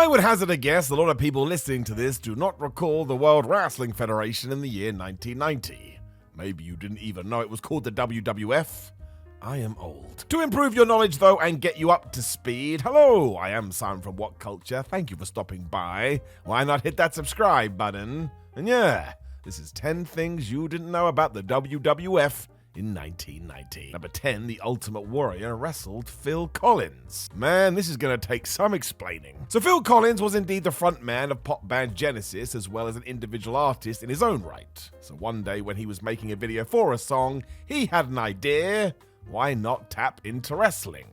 I would hazard a guess a lot of people listening to this do not recall the World Wrestling Federation in the year 1990. Maybe you didn't even know it was called the WWF. I am old. To improve your knowledge, though, and get you up to speed, hello, I am Simon from WhatCulture. Thank you for stopping by. Why not hit that subscribe button? And yeah, this is 10 things you didn't know about the WWF in 1990. Number 10, the Ultimate Warrior wrestled Phil Collins. Man, this is going to take some explaining. So Phil Collins was indeed the front man of pop band Genesis, as well as an individual artist in his own right. So one day when he was making a video for a song, he had an idea. Why not tap into wrestling?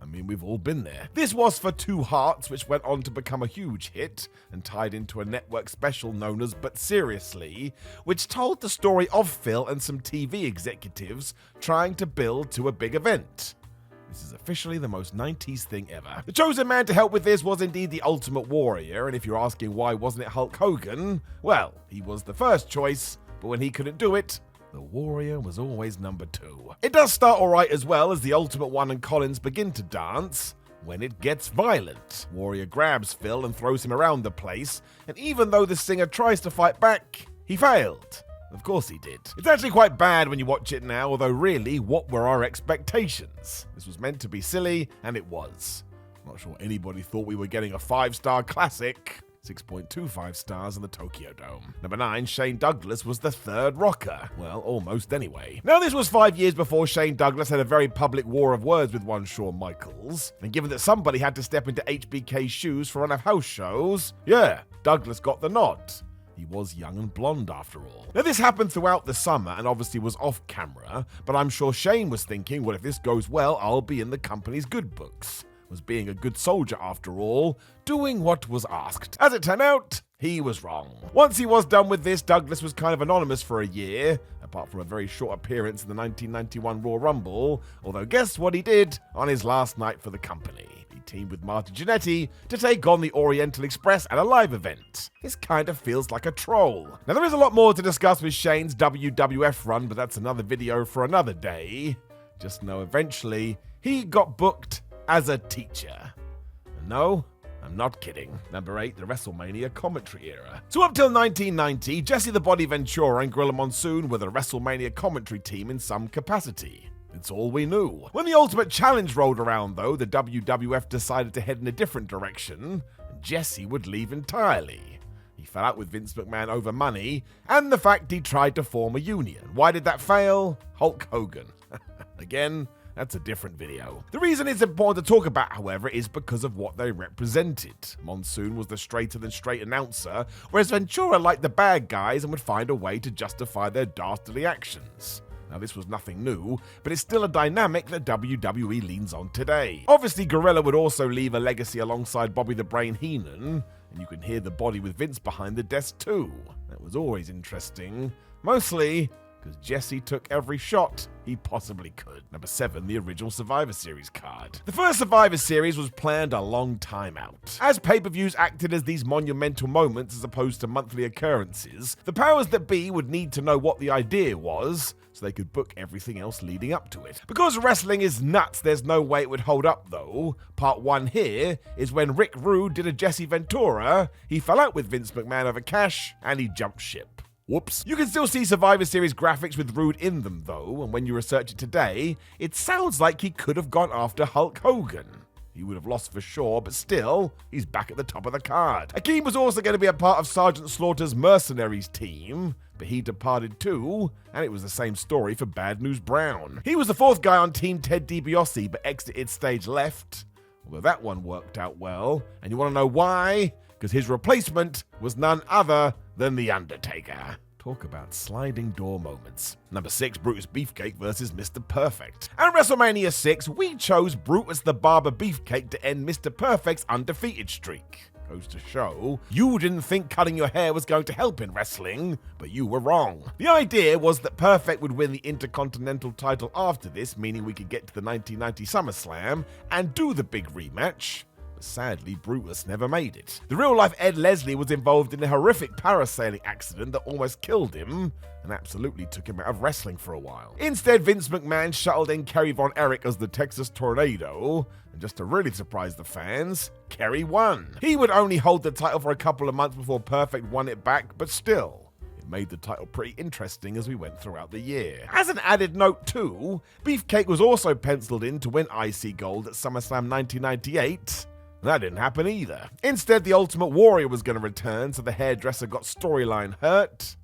I mean, we've all been there. This was for Two Hearts, which went on to become a huge hit and tied into a network special known as But Seriously, which told the story of Phil and some TV executives trying to build to a big event. This is officially the most 90s thing ever. The chosen man to help with this was indeed the Ultimate Warrior, and if you're asking why wasn't it Hulk Hogan, well, he was the first choice, but when he couldn't do it, the Warrior was always number 2. It does start alright as well as the Ultimate One and Collins begin to dance when it gets violent. Warrior grabs Phil and throws him around the place, and even though the singer tries to fight back, he failed. Of course he did. It's actually quite bad when you watch it now, although really, what were our expectations? This was meant to be silly, and it was. Not sure anybody thought we were getting a 5-star classic. 6.25 stars in the Tokyo Dome. Number 9, Shane Douglas was the third Rocker. Well, almost anyway. Now, this was 5 years before Shane Douglas had a very public war of words with one Shawn Michaels. And given that somebody had to step into HBK's shoes for one of house shows, yeah, Douglas got the nod. He was young and blonde after all. Now, this happened throughout the summer and obviously was off camera, but I'm sure Shane was thinking, well, if this goes well, I'll be in the company's good books. Was being a good soldier after all, doing what was asked. As it turned out, he was wrong. Once he was done with this, Douglas was kind of anonymous for a year, apart from a very short appearance in the 1991 Royal Rumble, although guess what he did on his last night for the company? He teamed with Marty Jannetty to take on the Oriental Express at a live event. This kind of feels like a troll. Now, there is a lot more to discuss with Shane's WWF run, but that's another video for another day. Just know eventually he got booked as a teacher. And no, I'm not kidding. Number 8, the WrestleMania commentary era. So up till 1990, Jesse the Body Ventura and Gorilla Monsoon were the WrestleMania commentary team in some capacity. It's all we knew. When the Ultimate Challenge rolled around, though, the WWF decided to head in a different direction, and Jesse would leave entirely. He fell out with Vince McMahon over money, and the fact he tried to form a union. Why did that fail? Hulk Hogan. Again, that's a different video. The reason it's important to talk about, however, is because of what they represented. Monsoon was the straighter than straight announcer, whereas Ventura liked the bad guys and would find a way to justify their dastardly actions. Now, this was nothing new, but it's still a dynamic that WWE leans on today. Obviously, Gorilla would also leave a legacy alongside Bobby the Brain Heenan, and you can hear the Body with Vince behind the desk too. That was always interesting, mostly because Jesse took every shot he possibly could. Number 7, the original Survivor Series card. The first Survivor Series was planned a long time out. As pay-per-views acted as these monumental moments as opposed to monthly occurrences, the powers that be would need to know what the idea was, so they could book everything else leading up to it. Because wrestling is nuts, there's no way it would hold up though. Part 1 here is when Rick Rude did a Jesse Ventura, he fell out with Vince McMahon over cash, and he jumped ship. Whoops. You can still see Survivor Series graphics with Rude in them though, and when you research it today, it sounds like he could have gone after Hulk Hogan. He would have lost for sure, but still, he's back at the top of the card. Akeem was also going to be a part of Sergeant Slaughter's Mercenaries team, but he departed too, and it was the same story for Bad News Brown. He was the 4th guy on Team Ted DiBiase, but exited stage left, although that one worked out well, and you want to know why? Because his replacement was none other than The Undertaker. Talk about sliding door moments. Number 6, Brutus Beefcake versus Mr. Perfect. At WrestleMania 6, we chose Brutus the Barber Beefcake to end Mr. Perfect's undefeated streak. Goes to show, you didn't think cutting your hair was going to help in wrestling, but you were wrong. The idea was that Perfect would win the Intercontinental title after this, meaning we could get to the 1990 SummerSlam and do the big rematch. Sadly, Brutus never made it. The real-life Ed Leslie was involved in a horrific parasailing accident that almost killed him and absolutely took him out of wrestling for a while. Instead, Vince McMahon shuttled in Kerry Von Erich as the Texas Tornado, and just to really surprise the fans, Kerry won. He would only hold the title for a couple of months before Perfect won it back, but still, it made the title pretty interesting as we went throughout the year. As an added note too, Beefcake was also penciled in to win IC Gold at SummerSlam 1998, that didn't happen either. Instead, the Ultimate Warrior was going to return, so the hairdresser got storyline hurt.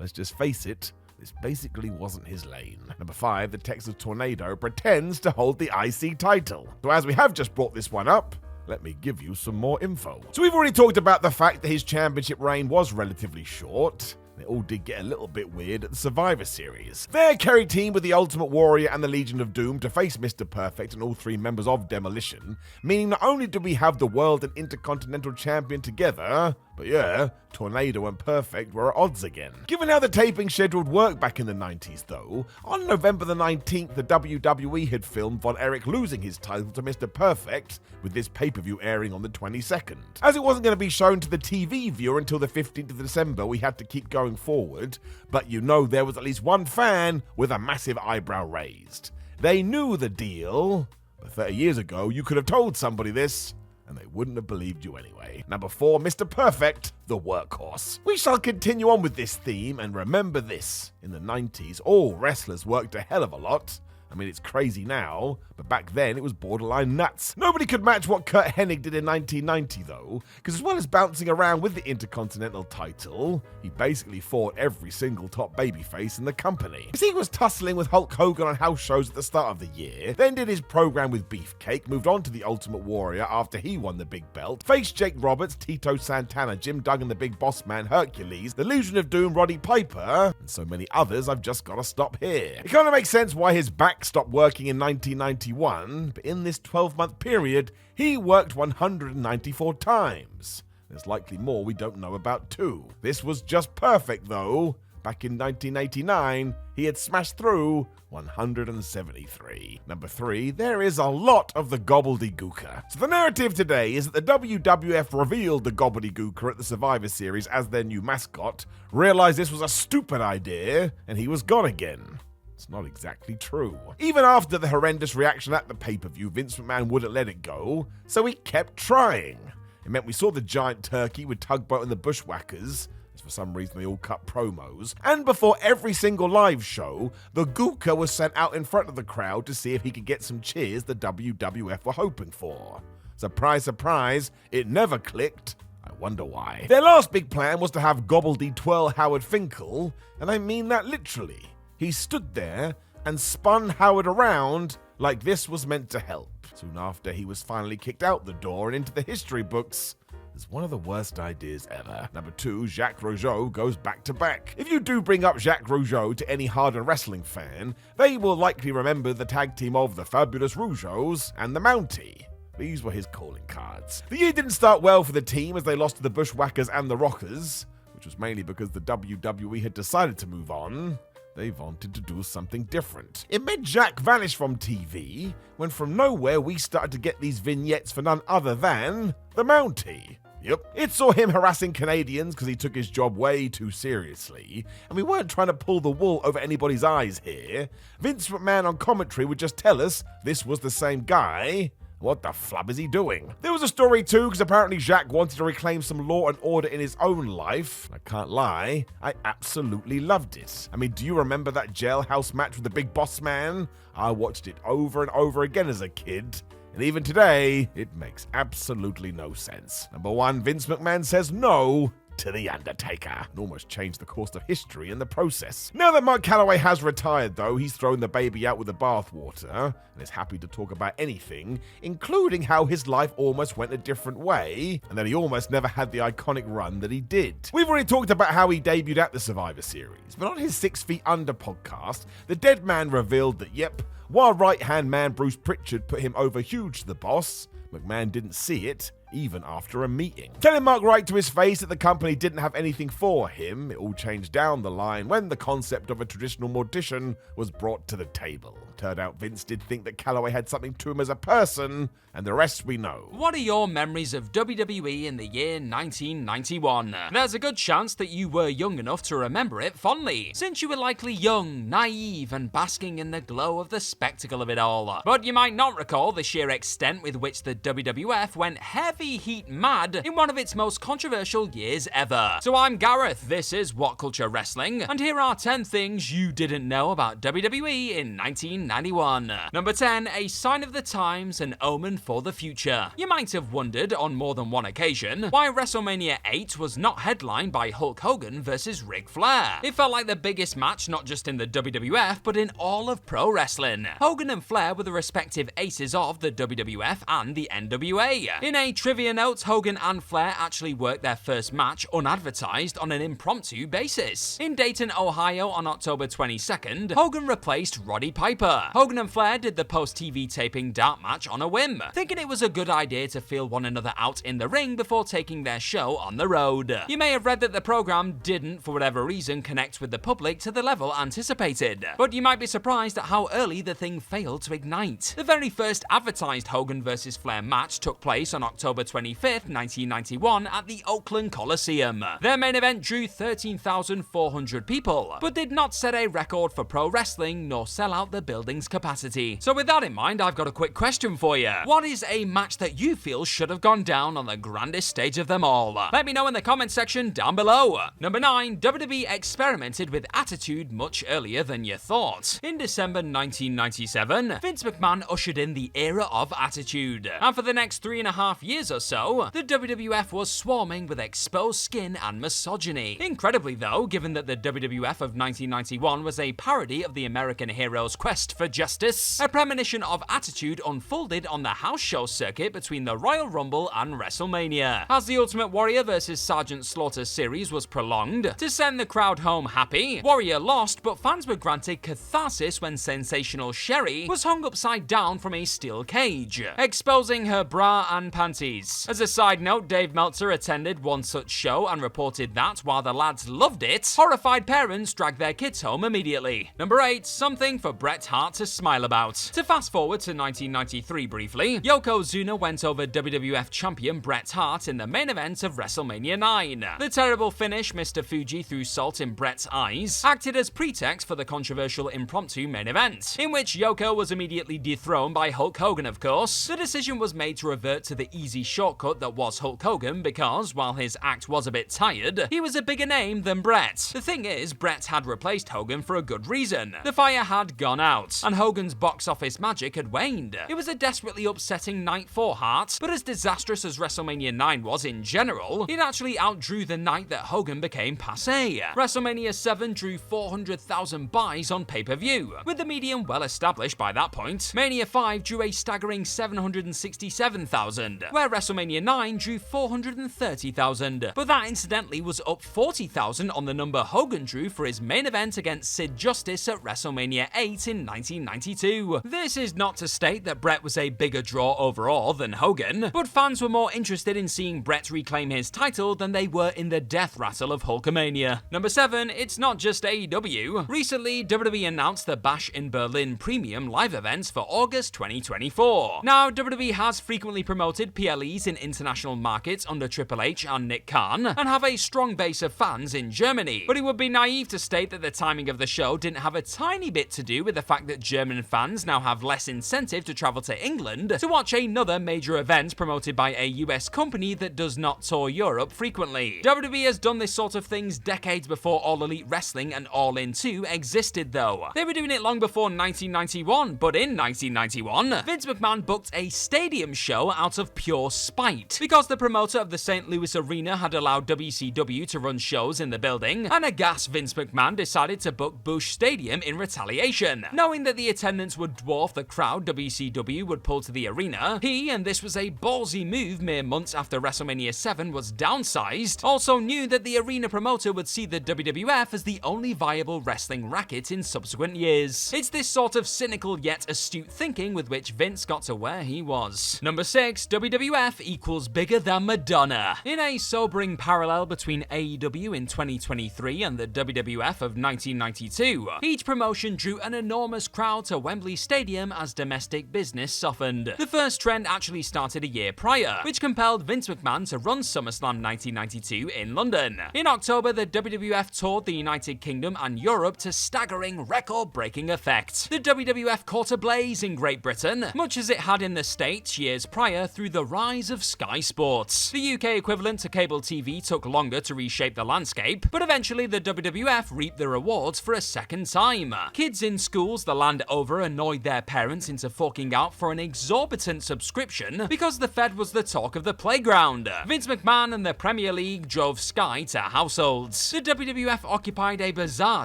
Let's just face it, this basically wasn't his lane. Number 5, the Texas Tornado pretends to hold the IC title. So as we have just brought this one up, let me give you some more info. So we've already talked about the fact that his championship reign was relatively short. It all did get a little bit weird at the Survivor Series. There, Kerry teamed with the Ultimate Warrior and the Legion of Doom to face Mr. Perfect and all 3 members of Demolition, meaning not only did we have the World and Intercontinental Champion together, but yeah, Tornado and Perfect were at odds again. Given how the taping schedule worked back in the 90s though, on November the 19th, the WWE had filmed Von Erich losing his title to Mr. Perfect, with this pay-per-view airing on the 22nd. As it wasn't going to be shown to the TV viewer until the 15th of December, we had to keep going forward, but you know there was at least one fan with a massive eyebrow raised. They knew the deal, but 30 years ago you could have told somebody this, and they wouldn't have believed you anyway. Number 4, Mr. Perfect, the workhorse. We shall continue on with this theme, and remember this, in the 90s, all wrestlers worked a hell of a lot. I mean, it's crazy now, but back then it was borderline nuts. Nobody could match what Kurt Hennig did in 1990 though, because as well as bouncing around with the Intercontinental title, he basically fought every single top babyface in the company. Because he was tussling with Hulk Hogan on house shows at the start of the year, then did his program with Beefcake, moved on to the Ultimate Warrior after he won the big belt, faced Jake Roberts, Tito Santana, Jim Duggan, the Big Boss Man, Hercules, the Legion of Doom, Roddy Piper, and so many others. I've just got to stop here. It kind of makes sense why his back stopped working in 1991, but in this 12-month period, he worked 194 times. There's likely more we don't know about too. This was just perfect though. Back in 1989, he had smashed through 173. Number 3, there is a lot of the gobbledygooker. So the narrative today is that the WWF revealed the gobbledygooker at the Survivor Series as their new mascot, realized this was a stupid idea, and he was gone again. It's not exactly true. Even after the horrendous reaction at the pay-per-view, Vince McMahon wouldn't let it go, so he kept trying. It meant we saw the giant turkey with Tugboat and the Bushwhackers, as for some reason they all cut promos, and before every single live show, the Gooker was sent out in front of the crowd to see if he could get some cheers the WWF were hoping for. Surprise, surprise, it never clicked. I wonder why. Their last big plan was to have Gobbledy twirl Howard Finkel, and I mean that literally. He stood there and spun Howard around like this was meant to help. Soon after, he was finally kicked out the door and into the history books as one of the worst ideas ever. Number 2, Jacques Rougeau goes back to back. If you do bring up Jacques Rougeau to any hardened wrestling fan, they will likely remember the tag team of the Fabulous Rougeaus and the Mountie. These were his calling cards. The year didn't start well for the team as they lost to the Bushwhackers and the Rockers, which was mainly because the WWE had decided to move on. They wanted to do something different. It meant Jack vanished from TV, when from nowhere we started to get these vignettes for none other than the Mountie. Yep. It saw him harassing Canadians because he took his job way too seriously, and we weren't trying to pull the wool over anybody's eyes here. Vince McMahon on commentary would just tell us this was the same guy. What the flub is he doing? There was a story too, because apparently Jacques wanted to reclaim some law and order in his own life. I can't lie, I absolutely loved it. I mean, do you remember that jailhouse match with the Big Boss Man? I watched it over and over again as a kid, and even today, it makes absolutely no sense. Number 1, Vince McMahon says no to The Undertaker, and almost changed the course of history in the process. Now that Mark Calloway has retired though, he's thrown the baby out with the bathwater, and is happy to talk about anything, including how his life almost went a different way, and that he almost never had the iconic run that he did. We've already talked about how he debuted at the Survivor Series, but on his 6 Feet Under podcast, the dead man revealed that yep, while right-hand man Bruce Pritchard put him over huge to the boss, McMahon didn't see it. even after a meeting. Telling Mark right to his face that the company didn't have anything for him, it all changed down the line when the concept of a traditional mortician was brought to the table. Turned out Vince did think that Calloway had something to him as a person, and the rest we know. What are your memories of WWE in the year 1991? There's a good chance that you were young enough to remember it fondly, since you were likely young, naive, and basking in the glow of the spectacle of it all. But you might not recall the sheer extent with which the WWF went heavy heat mad in one of its most controversial years ever. So I'm Gareth, this is WhatCulture Wrestling, and here are 10 things you didn't know about WWE in 1991. Number 10, a sign of the times, an omen for the future. You might have wondered on more than one occasion why WrestleMania 8 was not headlined by Hulk Hogan versus Ric Flair. It felt like the biggest match not just in the WWF but in all of pro wrestling. Hogan and Flair were the respective aces of the WWF and the NWA. In a trivia note, Hogan and Flair actually worked their first match unadvertised on an impromptu basis. In Dayton, Ohio on October 22nd, Hogan replaced Roddy Piper. Hogan and Flair did the post-TV taping dark match on a whim, thinking it was a good idea to feel one another out in the ring before taking their show on the road. You may have read that the program didn't, for whatever reason, connect with the public to the level anticipated, but you might be surprised at how early the thing failed to ignite. The very first advertised Hogan vs. Flair match took place on October 25th, 1991 at the Oakland Coliseum. Their main event drew 13,400 people, but did not set a record for pro wrestling nor sell out the building's capacity. So with that in mind, I've got a quick question for you. What is a match that you feel should have gone down on the grandest stage of them all? Let me know in the comment section down below. Number 9, WWE experimented with Attitude much earlier than you thought. In December 1997, Vince McMahon ushered in the era of Attitude, and for the next 3.5 years or so, the WWF was swarming with exposed skin and misogyny. Incredibly though, given that the WWF of 1991 was a parody of the American hero's quest for justice, a premonition of Attitude unfolded on the house show circuit between the Royal Rumble and WrestleMania. As the Ultimate Warrior vs. Sergeant Slaughter series was prolonged to send the crowd home happy, Warrior lost, but fans were granted catharsis when sensational Sherry was hung upside down from a steel cage, exposing her bra and panties. As a side note, Dave Meltzer attended one such show and reported that while the lads loved it, horrified parents dragged their kids home immediately. Number 8, something for Bret Hart to smile about. To fast forward to 1993 briefly, Yokozuna went over WWF champion Bret Hart in the main event of WrestleMania 9. The terrible finish Mr. Fuji threw salt in Bret's eyes acted as pretext for the controversial impromptu main event, in which Yoko was immediately dethroned by Hulk Hogan, of course. The decision was made to revert to the easy shortcut that was Hulk Hogan because, while his act was a bit tired, he was a bigger name than Bret. The thing is, Bret had replaced Hogan for a good reason. The fire had gone out, and Hogan's box office magic had waned. It was a desperately upsetting night for Hart, but as disastrous as WrestleMania 9 was in general, it actually outdrew the night that Hogan became passé. WrestleMania 7 drew 400,000 buys on pay-per-view, with the median well established by that point. Mania 5 drew a staggering 767,000, where WrestleMania 9 drew 430,000, but that incidentally was up 40,000 on the number Hogan drew for his main event against Sid Justice at WrestleMania 8 in 1992. This is not to state that Bret was a bigger draw overall than Hogan, but fans were more interested in seeing Bret reclaim his title than they were in the death rattle of Hulkamania. Number 7, it's not just AEW. Recently, WWE announced the Bash in Berlin premium live events for August 2024. Now, WWE has frequently promoted PLEs in international markets under Triple H and Nick Khan, and have a strong base of fans in Germany, but it would be naive to state that the timing of the show didn't have a tiny bit to do with the fact that German fans now have less incentive to travel to England to watch another major event promoted by a US company that does not tour Europe frequently. WWE has done this sort of things decades before All Elite Wrestling and All In 2 existed though. They were doing it long before 1991, but in 1991, Vince McMahon booked a stadium show out of pure spite, because the promoter of the St. Louis Arena had allowed WCW to run shows in the building, and aghast Vince McMahon decided to book Busch Stadium in retaliation. Knowing that the attendance would dwarf the crowd WCW would pull to the arena, he, and this was a ballsy move mere months after WrestleMania 7 was downsized, also knew that the arena promoter would see the WWF as the only viable wrestling racket in subsequent years. It's this sort of cynical yet astute thinking with which Vince got to where he was. Number 6, WWF WWF equals bigger than Madonna. In a sobering parallel between AEW in 2023 and the WWF of 1992, each promotion drew an enormous crowd to Wembley Stadium as domestic business softened. The first trend actually started a year prior, which compelled Vince McMahon to run SummerSlam 1992 in London. In October, the WWF toured the United Kingdom and Europe to staggering, record-breaking effect. The WWF caught a blaze in Great Britain, much as it had in the States years prior through the rise of Sky Sports. The UK equivalent to cable TV took longer to reshape the landscape, but eventually the WWF reaped the rewards for a second time. Kids in schools the land over annoyed their parents into forking out for an exorbitant subscription because the Fed was the talk of the playground. Vince McMahon and the Premier League drove Sky to households. The WWF occupied a bizarre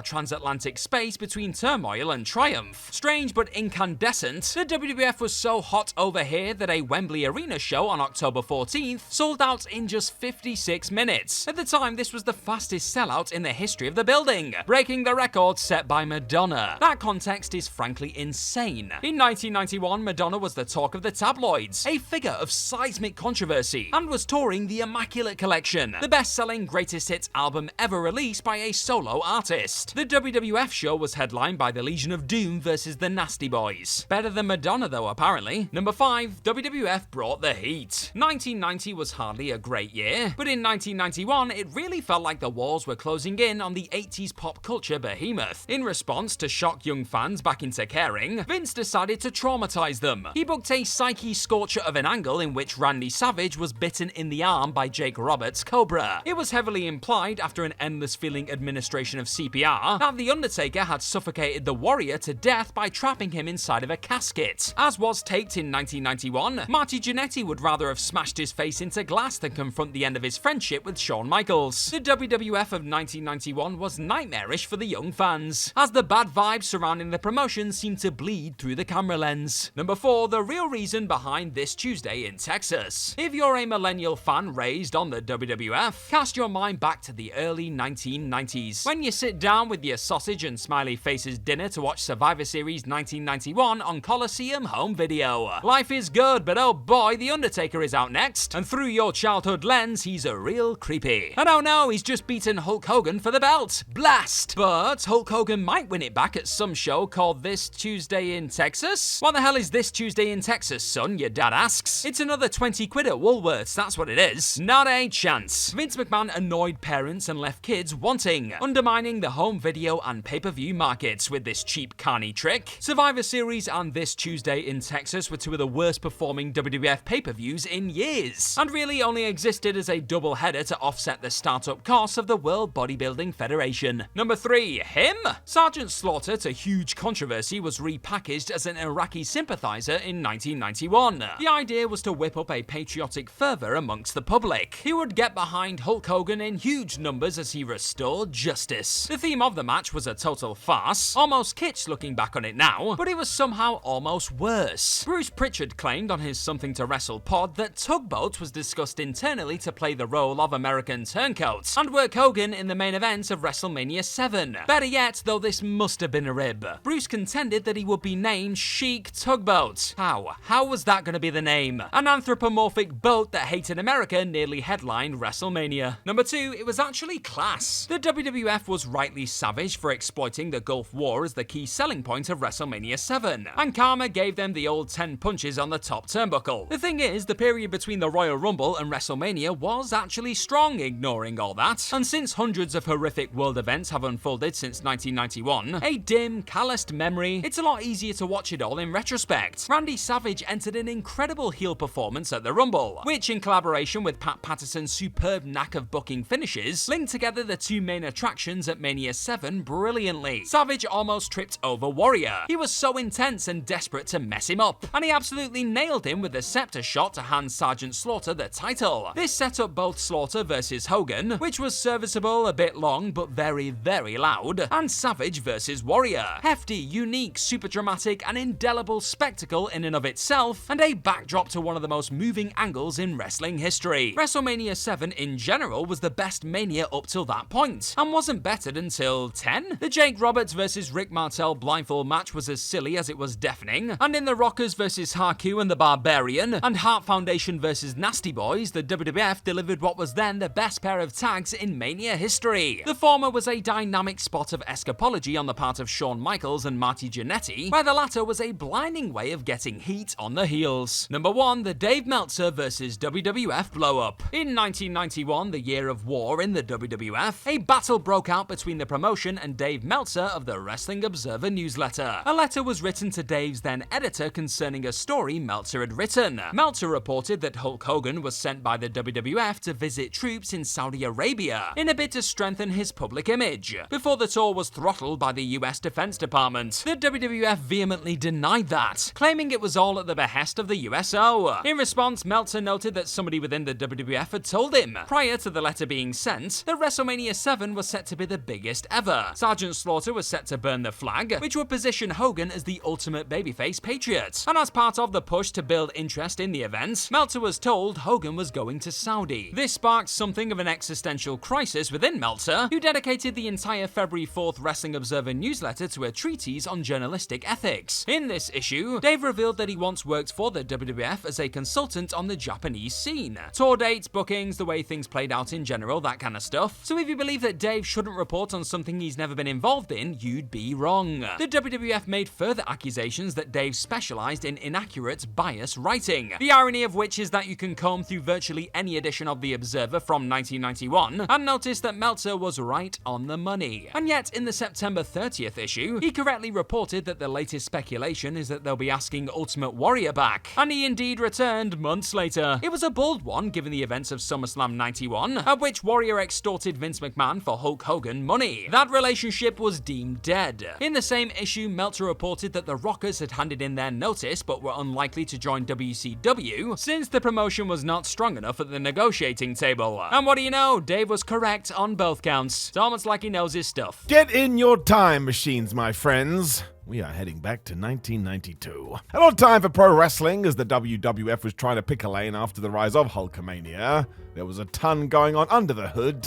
transatlantic space between turmoil and triumph. Strange but incandescent, the WWF was so hot over here that a Wembley Arena show on October 14th sold out in just 56 minutes. At the time, this was the fastest sellout in the history of the building, breaking the record set by Madonna. That context is frankly insane. In 1991, Madonna was the talk of the tabloids, a figure of seismic controversy, and was touring the Immaculate Collection, the best-selling greatest hits album ever released by a solo artist. The WWF show was headlined by the Legion of Doom versus the Nasty Boys. Better than Madonna though, apparently. Number 5, WWF brought the heat. 1990 was hardly a great year, but in 1991 it really felt like the walls were closing in on the 80s pop culture behemoth. In response to shock young fans back into caring, Vince decided to traumatize them. He booked a psyche scorcher of an angle in which Randy Savage was bitten in the arm by Jake Roberts' Cobra. It was heavily implied after an endless feeling administration of CPR that The Undertaker had suffocated the Warrior to death by trapping him inside of a casket. As was taped in 1991, Marty Jannetty would rather have smashed his face into glass than confront the end of his friendship with Shawn Michaels. The WWF of 1991 was nightmarish for the young fans, as the bad vibes surrounding the promotion seemed to bleed through the camera lens. Number 4, the real reason behind This Tuesday in Texas. If you're a millennial fan raised on the WWF, cast your mind back to the early 1990s, when you sit down with your sausage and smiley faces dinner to watch Survivor Series 1991 on Coliseum Home Video. Life is good, but oh boy, The Undertaker is out next, and through your childhood lens, he's a real creepy. And oh no, he's just beaten Hulk Hogan for the belt. Blast! But Hulk Hogan might win it back at some show called This Tuesday in Texas? What the hell is This Tuesday in Texas, son? Your dad asks. It's another 20 quid at Woolworths, that's what it is. Not a chance. Vince McMahon annoyed parents and left kids wanting, undermining the home video and pay-per-view markets with this cheap carny trick. Survivor Series and This Tuesday in Texas were two of the worst performing WWF pay-per-views in years, and really only existed as a double header to offset the startup costs of the World Bodybuilding Federation. Number 3, him? Sergeant Slaughter, to huge controversy, was repackaged as an Iraqi sympathizer in 1991. The idea was to whip up a patriotic fervor amongst the public. He would get behind Hulk Hogan in huge numbers as he restored justice. The theme of the match was a total farce, almost kitsch looking back on it now, but it was somehow almost worse. Bruce Pritchard claimed on his Something to Wrestle pod that Tugboat was discussed internally to play the role of American Turncoat and work Hogan in the main event of WrestleMania 7. Better yet, though this must have been a rib, Bruce contended that he would be named Chic Tugboat. How was that going to be the name? An anthropomorphic boat that hated America nearly headlined WrestleMania. Number 2, it was actually class. The WWF was rightly savage for exploiting the Gulf War as the key selling point of WrestleMania 7, and karma gave them the old 10 punches on the top turnbuckle. The thing is, the period between the Royal Rumble and WrestleMania was actually strong, ignoring all that, and since hundreds of horrific world events have unfolded since 1991, a dim, calloused memory, it's a lot easier to watch it all in retrospect. Randy Savage entered an incredible heel performance at the Rumble, which in collaboration with Pat Patterson's superb knack of booking finishes, linked together the two main attractions at Mania 7 brilliantly. Savage almost tripped over Warrior. He was so intense and desperate to mess him up, and he absolutely nailed him with the scepter shot to hand Sergeant Slaughter the title. This set up both Slaughter versus Hogan, which was serviceable, a bit long but very, very loud, and Savage versus Warrior. Hefty, unique, super dramatic, and indelible spectacle in and of itself, and a backdrop to one of the most moving angles in wrestling history. WrestleMania 7 in general was the best Mania up till that point, and wasn't bettered until 10? The Jake Roberts versus Rick Martel blindfold match was as silly as it was deafening, and in the Rockers versus Haku and the Barbarian, and heartfelt Foundation versus Nasty Boys, the WWF delivered what was then the best pair of tags in Mania history. The former was a dynamic spot of escapology on the part of Shawn Michaels and Marty Jannetty, where the latter was a blinding way of getting heat on the heels. Number 1, the Dave Meltzer versus WWF blow-up. In 1991, the year of war in the WWF, a battle broke out between the promotion and Dave Meltzer of the Wrestling Observer newsletter. A letter was written to Dave's then editor concerning a story Meltzer had written. Meltzer reported that Hulk Hogan was sent by the WWF to visit troops in Saudi Arabia in a bid to strengthen his public image, before the tour was throttled by the US Defense Department. The WWF vehemently denied that, claiming it was all at the behest of the USO. In response, Meltzer noted that somebody within the WWF had told him, prior to the letter being sent, that WrestleMania 7 was set to be the biggest ever. Sergeant Slaughter was set to burn the flag, which would position Hogan as the ultimate babyface patriot. And as part of the push to build interest in the event, Meltzer was told Hogan was going to Saudi. This sparked something of an existential crisis within Meltzer, who dedicated the entire February 4th Wrestling Observer newsletter to a treatise on journalistic ethics. In this issue, Dave revealed that he once worked for the WWF as a consultant on the Japanese scene. Tour dates, bookings, the way things played out in general, that kind of stuff. So if you believe that Dave shouldn't report on something he's never been involved in, you'd be wrong. The WWF made further accusations that Dave specialized in inaccurate, biased writing. The irony of which is that you can comb through virtually any edition of The Observer from 1991 and notice that Meltzer was right on the money. And yet, in the September 30th issue, he correctly reported that the latest speculation is that they'll be asking Ultimate Warrior back, and he indeed returned months later. It was a bold one given the events of SummerSlam 91, at which Warrior extorted Vince McMahon for Hulk Hogan money. That relationship was deemed dead. In the same issue, Meltzer reported that the Rockers had handed in their notice but were unlikely to join WCW since the promotion was not strong enough at the negotiating table. And what do you know? Dave was correct on both counts. It's almost like he knows his stuff. Get in your time machines, my friends. We are heading back to 1992. A lot of time for pro wrestling as the WWF was trying to pick a lane after the rise of Hulkamania. There was a ton going on under the hood,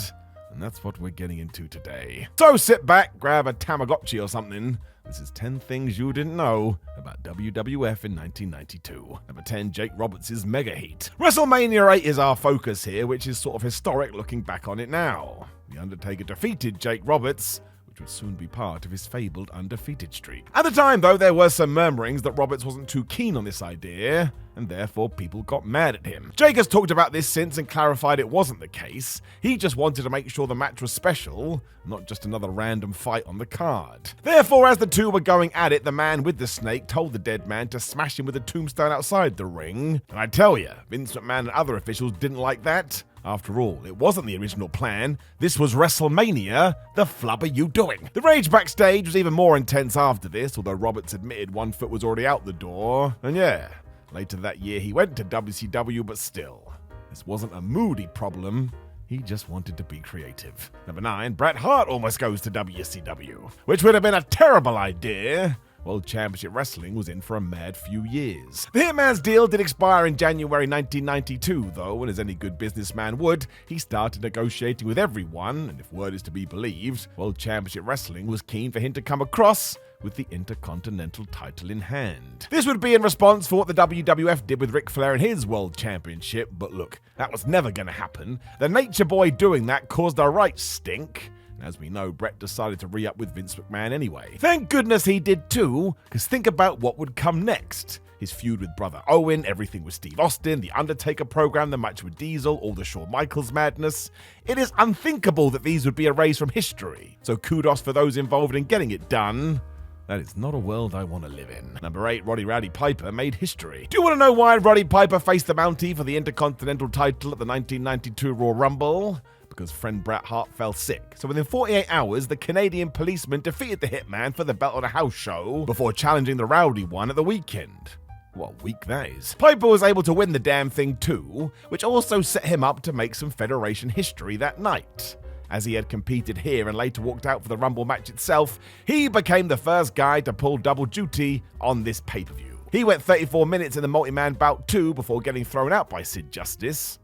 and that's what we're getting into today. So sit back, grab a Tamagotchi or something. This is 10 things you didn't know about WWF in 1992. Number 10, Jake Roberts' Mega Heat. WrestleMania 8 is our focus here, which is sort of historic looking back on it now. The Undertaker defeated Jake Roberts, which would soon be part of his fabled undefeated streak. At the time, though, there were some murmurings that Roberts wasn't too keen on this idea, and therefore people got mad at him. Jake has talked about this since and clarified it wasn't the case. He just wanted to make sure the match was special, not just another random fight on the card. Therefore, as the two were going at it, the man with the snake told the dead man to smash him with a tombstone outside the ring. And I tell you, Vince McMahon and other officials didn't like that. After all, it wasn't the original plan. This was WrestleMania. The flub are you doing? The rage backstage was even more intense after this, although Roberts admitted one foot was already out the door. And yeah, later that year he went to WCW, but still, this wasn't a moody problem. He just wanted to be creative. Number 9, Bret Hart almost goes to WCW, which would have been a terrible idea. World Championship Wrestling was in for a mad few years. The Hitman's deal did expire in January 1992, though, and as any good businessman would, he started negotiating with everyone, and if word is to be believed, World Championship Wrestling was keen for him to come across with the Intercontinental title in hand. This would be in response for what the WWF did with Ric Flair and his World Championship, but look, that was never going to happen. The Nature Boy doing that caused a right stink. As we know, Bret decided to re-up with Vince McMahon anyway. Thank goodness he did too, because think about what would come next. His feud with Brother Owen, everything with Steve Austin, the Undertaker program, the match with Diesel, all the Shawn Michaels madness. It is unthinkable that these would be erased from history. So kudos for those involved in getting it done. That is not a world I want to live in. Number 8, Roddy Piper made history. Do you want to know why Roddy Piper faced the Mountie for the Intercontinental title at the 1992 Royal Rumble? Because friend Bret Hart fell sick. So within 48 hours, the Canadian policeman defeated the Hitman for the belt on a house show before challenging the Rowdy one at the weekend. What a week that is. Piper was able to win the damn thing too, which also set him up to make some Federation history that night. As he had competed here and later walked out for the Rumble match itself, he became the first guy to pull double duty on this pay-per-view. He went 34 minutes in the multi-man bout too before getting thrown out by Sid Justice.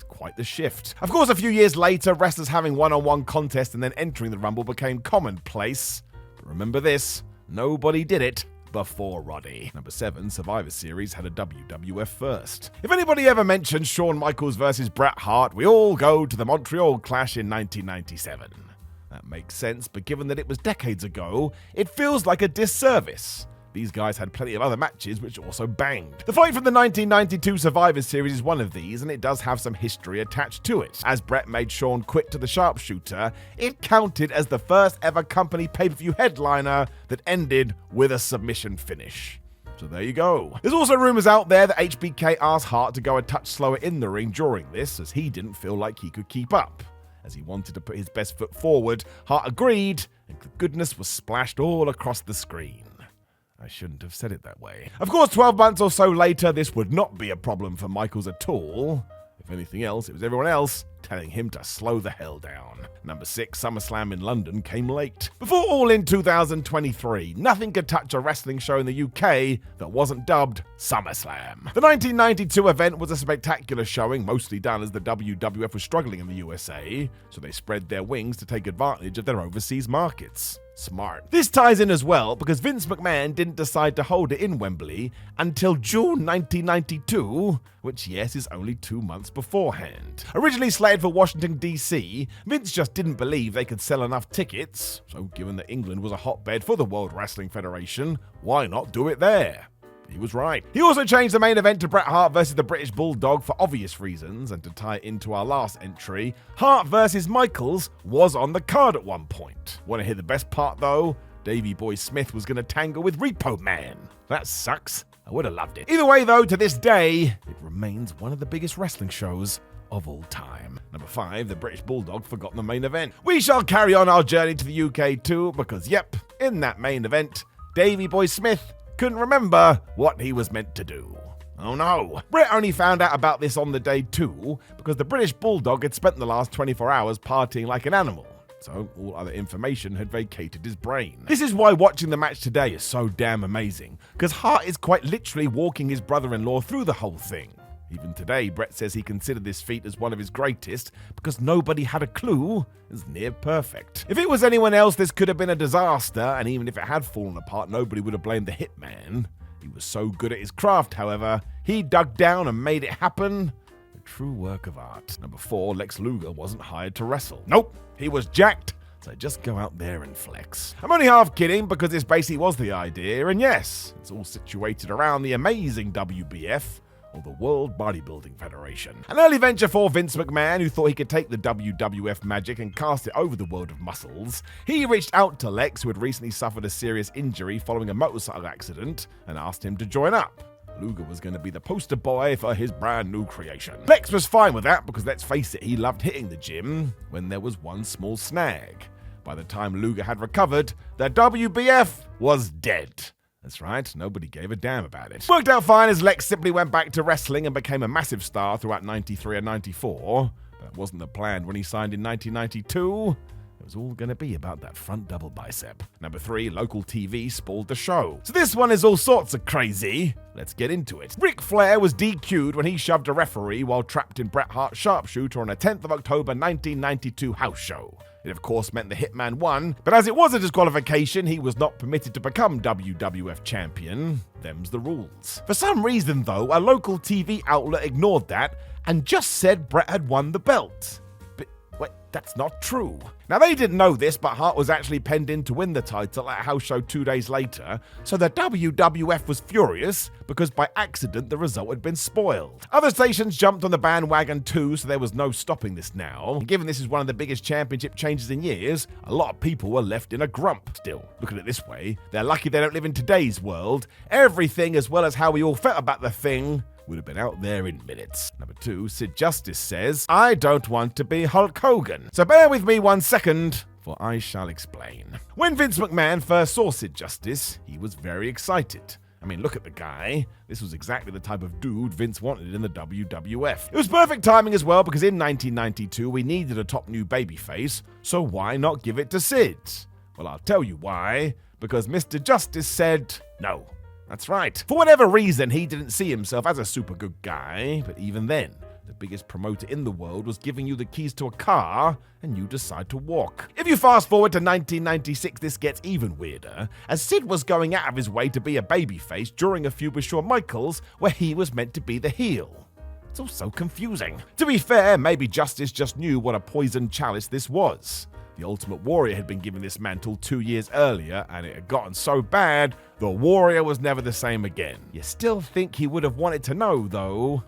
Quite the shift. Of course, a few years later, wrestlers having one-on-one contests and then entering the Rumble became commonplace. But remember this, nobody did it before Roddy. Number 7, Survivor Series had a WWF first. If anybody ever mentions Shawn Michaels versus Bret Hart, we all go to the Montreal Clash in 1997. That makes sense, but given that it was decades ago, it feels like a disservice. These guys had plenty of other matches which also banged. The fight from the 1992 Survivor Series is one of these, and it does have some history attached to it. As Bret made Shawn quit to the sharpshooter, it counted as the first ever company pay-per-view headliner that ended with a submission finish. So there you go. There's also rumors out there that HBK asked Hart to go a touch slower in the ring during this, as he didn't feel like he could keep up. As he wanted to put his best foot forward, Hart agreed, and the goodness was splashed all across the screen. I shouldn't have said it that way. Of course, 12 months or so later, this would not be a problem for Michaels at all. If anything else, it was everyone else telling him to slow the hell down. Number 6, SummerSlam in London came late. Before All In 2023, nothing could touch a wrestling show in the UK that wasn't dubbed SummerSlam. The 1992 event was a spectacular showing, mostly done as the WWF was struggling in the USA, so they spread their wings to take advantage of their overseas markets. Smart. This ties in as well because Vince McMahon didn't decide to hold it in Wembley until June 1992, which yes is only 2 months beforehand. Originally slated for Washington DC, Vince just didn't believe they could sell enough tickets, so given that England was a hotbed for the World Wrestling Federation, why not do it there? He was right. He also changed the main event to Bret Hart versus the British Bulldog for obvious reasons, and to tie it into our last entry, Hart versus Michaels was on the card at one point. Want to hear the best part though? Davey Boy Smith was going to tangle with Repo Man. That sucks. I would have loved it. Either way though, to this day, it remains one of the biggest wrestling shows of all time. Number 5, the British Bulldog forgot the main event. We shall carry on our journey to the UK too, because yep, in that main event, Davey Boy Smith couldn't remember what he was meant to do. Oh no. Bret only found out about this on the day too, because the British Bulldog had spent the last 24 hours partying like an animal, so all other information had vacated his brain. This is why watching the match today is so damn amazing, because Hart is quite literally walking his brother-in-law through the whole thing. Even today, Bret says he considered this feat as one of his greatest because nobody had a clue. It's near perfect. If it was anyone else, this could have been a disaster, and even if it had fallen apart, nobody would have blamed the Hitman. He was so good at his craft, however, he dug down and made it happen. A true work of art. Number 4, Lex Luger wasn't hired to wrestle. Nope, he was jacked. So just go out there and flex. I'm only half kidding because this basically was the idea, and yes, it's all situated around the amazing WBF, or the World Bodybuilding Federation. An early venture for Vince McMahon, who thought he could take the WWF magic and cast it over the world of muscles. He reached out to Lex, who had recently suffered a serious injury following a motorcycle accident, and asked him to join up. Luger was going to be the poster boy for his brand new creation. Lex was fine with that because let's face it, he loved hitting the gym when there was one small snag. By the time Luger had recovered, the WBF was dead. That's right, nobody gave a damn about it. Worked out fine as Lex simply went back to wrestling and became a massive star throughout 93 and 94. But that wasn't the plan when he signed in 1992. It was all going to be about that front double bicep. Number 3, local TV spoiled the show. So this one is all sorts of crazy. Let's get into it. Ric Flair was DQ'd when he shoved a referee while trapped in Bret Hart's sharpshooter on a 10th of October 1992 house show. It of course meant the Hitman won, but as it was a disqualification, he was not permitted to become WWF champion. Them's the rules. For some reason though, a local TV outlet ignored that and just said Bret had won the belt. But wait, that's not true. Now they didn't know this, but Hart was actually penned in to win the title at a house show 2 days later, so the WWF was furious because by accident the result had been spoiled. Other stations jumped on the bandwagon too, so there was no stopping this now. And given this is one of the biggest championship changes in years, a lot of people were left in a grump. Still, look at it this way, they're lucky they don't live in today's world. Everything, as well as how we all felt about the thing, would have been out there in minutes. Number 2, Sid Justice says, I don't want to be Hulk Hogan. So bear with me 1 second, for I shall explain. When Vince McMahon first saw Sid Justice, he was very excited. I mean, look at the guy. This was exactly the type of dude Vince wanted in the WWF. It was perfect timing as well, because in 1992 we needed a top new babyface, so why not give it to Sid? Well, I'll tell you why. Because Mr. Justice said no. That's right. For whatever reason, he didn't see himself as a super good guy, but even then, The biggest promoter in the world was giving you the keys to a car, and you decide to walk. If you fast forward to 1996, this gets even weirder, as Sid was going out of his way to be a babyface during a feud with Shawn Michaels, where he was meant to be the heel. It's all so confusing. To be fair, maybe Justice just knew what a poisoned chalice this was. The Ultimate Warrior had been given this mantle 2 years earlier, and it had gotten so bad, the Warrior was never the same again. You still think he would have wanted to know, though?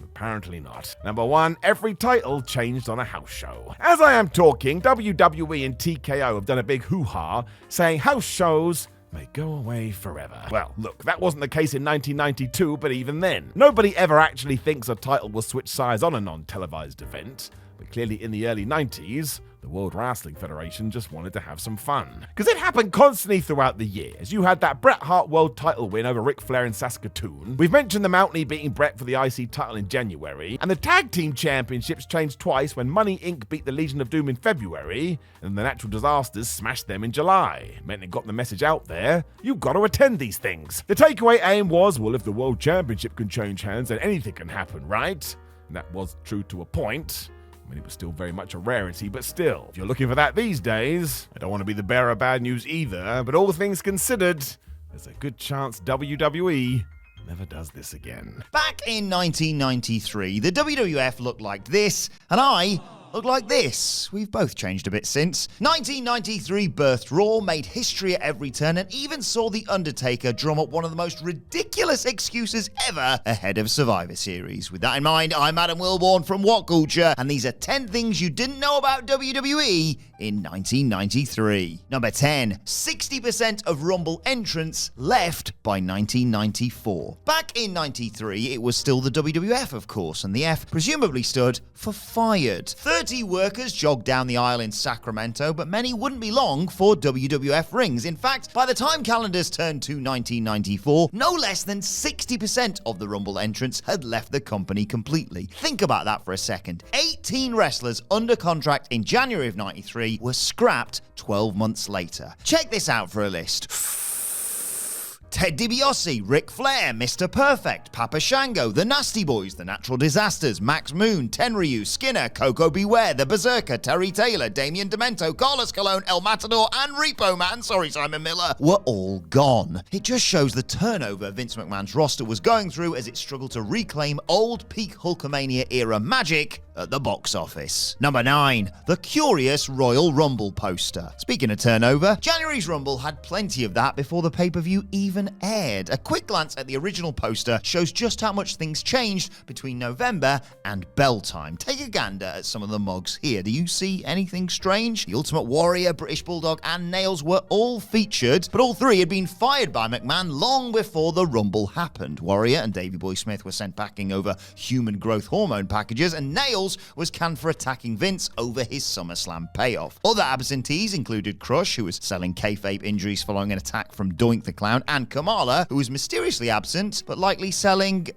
Apparently not. Number 1, every title changed on a house show. As I am talking, WWE and TKO have done a big hoo-ha, saying house shows may go away forever. Well, look, that wasn't the case in 1992, but even then, nobody ever actually thinks a title will switch sides on a non-televised event. But clearly in the early 90s, the World Wrestling Federation just wanted to have some fun. Because it happened constantly throughout the years. You had that Bret Hart World title win over Ric Flair in Saskatoon. We've mentioned the Mountney beating Bret for the IC title in January. And the Tag Team Championships changed twice when Money Inc. beat the Legion of Doom in February, and the Natural Disasters smashed them in July. It meant it got the message out there, you've got to attend these things. The takeaway aim was, well, if the World Championship can change hands, then anything can happen, right? And that was true to a point. I mean, it was still very much a rarity, but still, if you're looking for that these days, I don't want to be the bearer of bad news either, but all things considered, there's a good chance WWE never does this again. Back in 1993, the WWF looked like this, and I look like this. We've both changed a bit since. 1993 birthed Raw, made history at every turn, and even saw The Undertaker drum up one of the most ridiculous excuses ever ahead of Survivor Series. With that in mind, I'm Adam Wilborn from WhatCulture, and these are 10 things you didn't know about WWE in 1993. Number 10. 60% of Rumble entrants left by 1994. Back in 93, it was still the WWF, of course, and the F presumably stood for fired. 30 workers jogged down the aisle in Sacramento, but many wouldn't be long for WWF rings. In fact, by the time calendars turned to 1994, no less than 60% of the Rumble entrants had left the company completely. Think about that for a second. 18 wrestlers under contract in January of 93 were scrapped 12 months later. Check this out for a list. Ted DiBiase, Ric Flair, Mr. Perfect, Papa Shango, The Nasty Boys, The Natural Disasters, Max Moon, Tenryu, Skinner, Coco Beware, The Berserker, Terry Taylor, Damien Demento, Carlos Colon, El Matador, and Repo Man, sorry Simon Miller, were all gone. It just shows the turnover Vince McMahon's roster was going through as it struggled to reclaim old peak Hulkamania era magic at the box office. Number 9. The curious Royal Rumble poster. Speaking of turnover, January's Rumble had plenty of that before the pay-per-view even aired. A quick glance at the original poster shows just how much things changed between November and bell time. Take a gander at some of the mugs here. Do you see anything strange? The Ultimate Warrior, British Bulldog, and Nails were all featured, but all three had been fired by McMahon long before the Rumble happened. Warrior and Davey Boy Smith were sent packing over human growth hormone packages, and Nails was canned for attacking Vince over his SummerSlam payoff. Other absentees included Crush, who was selling kayfabe injuries following an attack from Doink the Clown, and Kamala, who was mysteriously absent, but likely selling,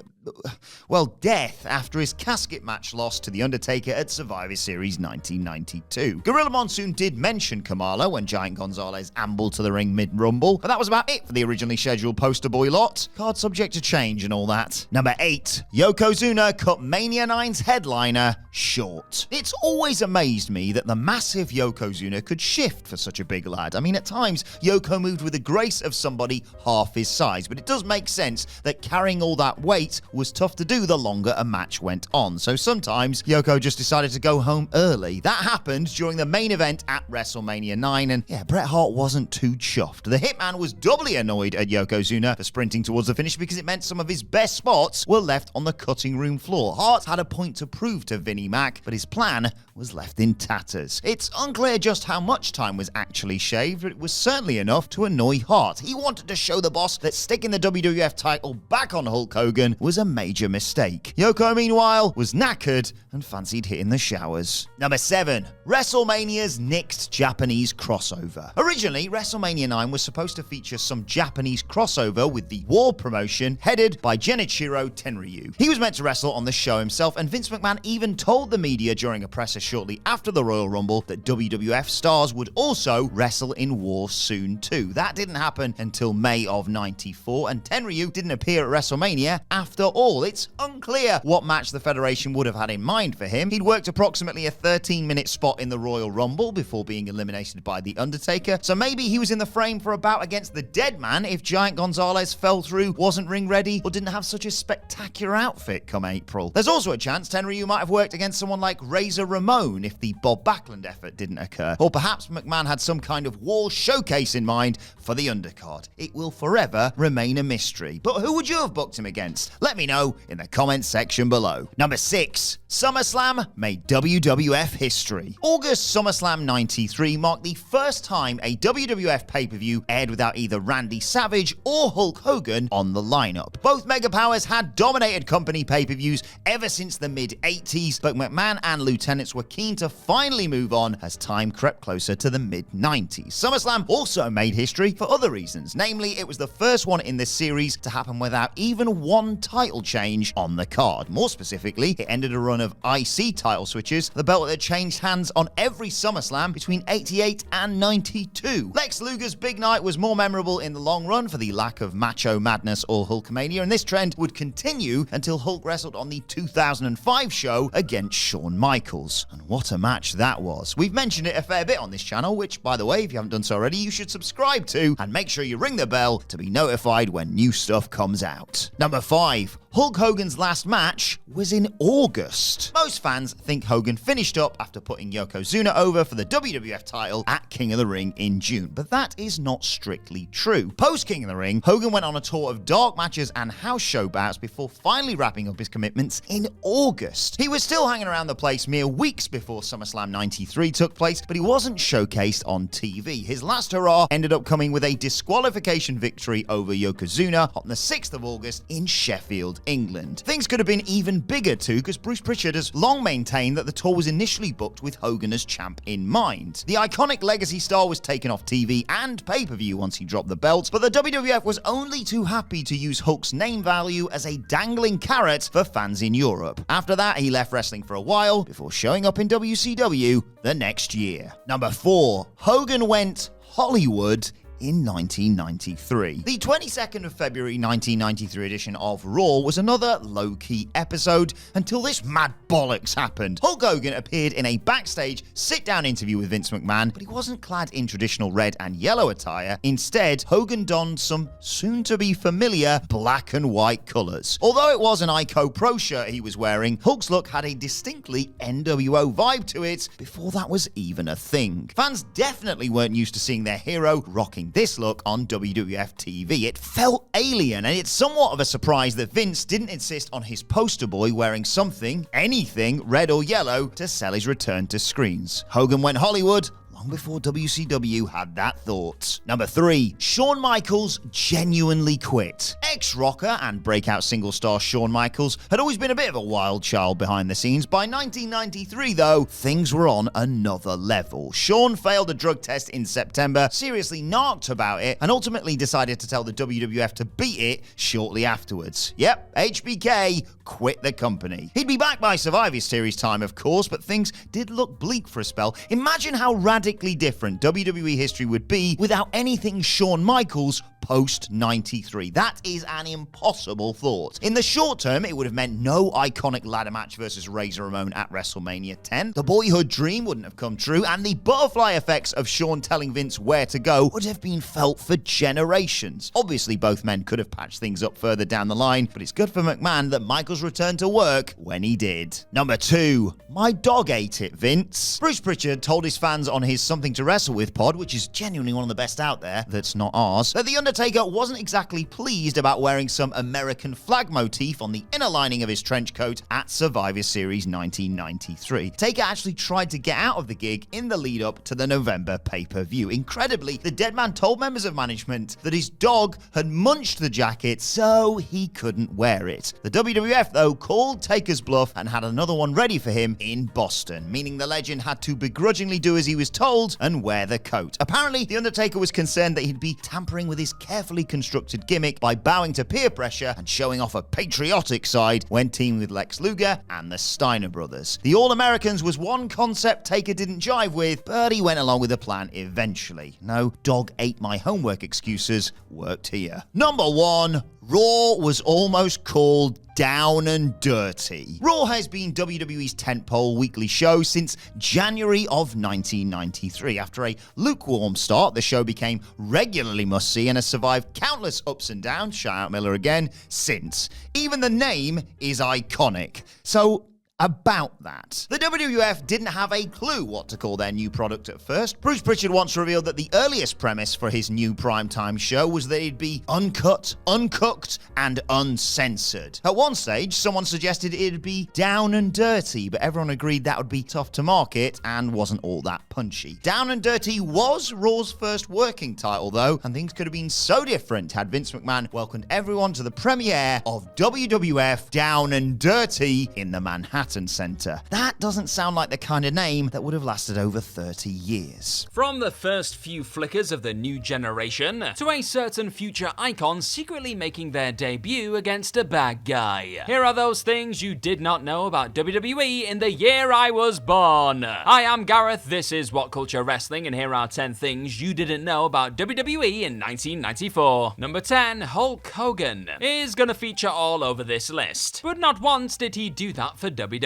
well, death after his casket match loss to The Undertaker at Survivor Series 1992. Gorilla Monsoon did mention Kamala when Giant Gonzalez ambled to the ring mid-rumble, but that was about it for the originally scheduled poster boy lot. Card subject to change and all that. Number 8. Yokozuna cut Mania 9's headliner short. It's always amazed me that the massive Yokozuna could shift for such a big lad. I mean, at times, Yoko moved with the grace of somebody half his size, but it does make sense that carrying all that weight was tough to do the longer a match went on. So sometimes Yoko just decided to go home early. That happened during the main event at WrestleMania 9, and yeah, Bret Hart wasn't too chuffed. The Hitman was doubly annoyed at Yokozuna for sprinting towards the finish because it meant some of his best spots were left on the cutting room floor. Hart had a point to prove to Vinnie Mac, but his plan was left in tatters. It's unclear just how much time was actually shaved, but it was certainly enough to annoy Hart. He wanted to show the boss that sticking the WWF title back on Hulk Hogan was a major mistake. Yoko, meanwhile, was knackered and fancied hitting the showers. Number 7. WrestleMania's nixed Japanese crossover. Originally, WrestleMania 9 was supposed to feature some Japanese crossover with the War promotion headed by Genichiro Tenryu. He was meant to wrestle on the show himself, and Vince McMahon even told the media during a presser shortly after the Royal Rumble that WWF stars would also wrestle in War soon too. That didn't happen until May of 94, and Tenryu didn't appear at WrestleMania after all. It's unclear what match the Federation would have had in mind for him. He'd worked approximately a 13-minute spot in the Royal Rumble before being eliminated by The Undertaker, so maybe he was in the frame for a bout against the Dead Man if Giant Gonzalez fell through, wasn't ring ready, or didn't have such a spectacular outfit come April. There's also a chance Tenryu might have worked against someone like Razor Ramon if the Bob Backlund effort didn't occur, or perhaps McMahon had some kind of wall showcase in mind for the undercard. It will forever remain a mystery. But who would you have booked him against? Let me know in the comments section below. Number 6. SummerSlam made WWF history. August SummerSlam 93 marked the first time a WWF pay-per-view aired without either Randy Savage or Hulk Hogan on the lineup. Both mega powers had dominated company pay-per-views ever since the mid-80s, but McMahon and Lieutenants were keen to finally move on as time crept closer to the mid-90s. SummerSlam also made history for other reasons, namely it was the first one in this series to happen without even one title change on the card. More specifically, it ended a run of IC title switches, the belt that changed hands on every SummerSlam between 88 and 92. Lex Luger's big night was more memorable in the long run for the lack of Macho Madness or Hulkamania, and this trend would continue until Hulk wrestled on the 2005 show against Shawn Michaels. And what a match that was. We've mentioned it a fair bit on this channel, which, by the way, if you haven't done so already, you should subscribe to, and make sure you ring the bell to be notified when new stuff comes out. Number 5. Hulk Hogan's last match was in August. Most fans think Hogan finished up after putting Yokozuna over for the WWF title at King of the Ring in June, but that is not strictly true. Post King of the Ring, Hogan went on a tour of dark matches and house show bouts before finally wrapping up his commitments in August. He was still hanging around the place mere weeks before SummerSlam 93 took place, but he wasn't showcased on TV. His last hurrah ended up coming with a disqualification victory over Yokozuna on the 6th of August in Sheffield, England. Things could have been even bigger too, because Bruce Pritchard has long maintained that the tour was initially booked with Hogan as champ in mind. The iconic legacy star was taken off TV and pay-per-view once he dropped the belt, but the WWF was only too happy to use Hulk's name value as a dangling carrot for fans in Europe. After that, he left wrestling for a while before showing up in WCW the next year. Number 4. Hogan went Hollywood in 1993. The 22nd of February 1993 edition of Raw was another low-key episode until this mad bollocks happened. Hulk Hogan appeared in a backstage sit-down interview with Vince McMahon, but he wasn't clad in traditional red and yellow attire. Instead, Hogan donned some soon-to-be familiar black and white colors. Although it was an Ico Pro shirt he was wearing, Hulk's look had a distinctly NWO vibe to it before that was even a thing. Fans definitely weren't used to seeing their hero rocking this look on WWF TV. It felt alien, and it's somewhat of a surprise that Vince didn't insist on his poster boy wearing something, anything, red or yellow, to sell his return to screens. Hogan went Hollywood long before WCW had that thought. Number 3. Shawn Michaels genuinely quit. Ex-rocker and breakout single star Shawn Michaels had always been a bit of a wild child behind the scenes. By 1993, though, things were on another level. Shawn failed a drug test in September, seriously narked about it, and ultimately decided to tell the WWF to beat it shortly afterwards. Yep, HBK quit the company. He'd be back by Survivor Series time, of course, but things did look bleak for a spell. Imagine how radically different WWE history would be without anything Shawn Michaels post-93. That is an impossible thought. In the short term, it would have meant no iconic ladder match versus Razor Ramon at WrestleMania 10. The boyhood dream wouldn't have come true, and the butterfly effects of Shawn telling Vince where to go would have been felt for generations. Obviously, both men could have patched things up further down the line, but it's good for McMahon that Michaels returned to work when he did. Number 2. My dog ate it, Vince. Bruce Pritchard told his fans on his Something to Wrestle With pod, which is genuinely one of the best out there, that's not ours, that The Undertaker wasn't exactly pleased about wearing some American flag motif on the inner lining of his trench coat at Survivor Series 1993. Taker actually tried to get out of the gig in the lead up to the November pay-per-view. Incredibly, the dead man told members of management that his dog had munched the jacket, so he couldn't wear it. The WWF, though, called Taker's bluff and had another one ready for him in Boston, meaning the legend had to begrudgingly do as he was told and wear the coat. Apparently, The Undertaker was concerned that he'd be tampering with his carefully constructed gimmick by bowing to peer pressure and showing off a patriotic side when teaming with Lex Luger and the Steiner brothers. The All-Americans was one concept Taker didn't jive with, but he went along with the plan eventually. No dog ate my homework excuses worked here. Number 1. Raw was almost called Down and Dirty. Raw has been WWE's tentpole weekly show since January of 1993. After a lukewarm start, the show became regularly must-see and has survived countless ups and downs, shout out Miller again, since. Even the name is iconic. So, about that. The WWF didn't have a clue what to call their new product at first. Bruce Pritchard once revealed that the earliest premise for his new primetime show was that it'd be uncut, uncooked, and uncensored. At one stage, someone suggested it'd be down and dirty, but everyone agreed that would be tough to market and wasn't all that punchy. Down and Dirty was Raw's first working title, though, and things could have been so different had Vince McMahon welcomed everyone to the premiere of WWF Down and Dirty in the Manhattan Center. That doesn't sound like the kind of name that would have lasted over 30 years. From the first few flickers of the new generation, to a certain future icon secretly making their debut against a bad guy. Here are those things you did not know about WWE in the year I was born. Hi, I'm Gareth, this is WhatCulture Wrestling, and here are 10 things you didn't know about WWE in 1994. Number 10, Hulk Hogan is gonna feature all over this list, but not once did he do that for WWE.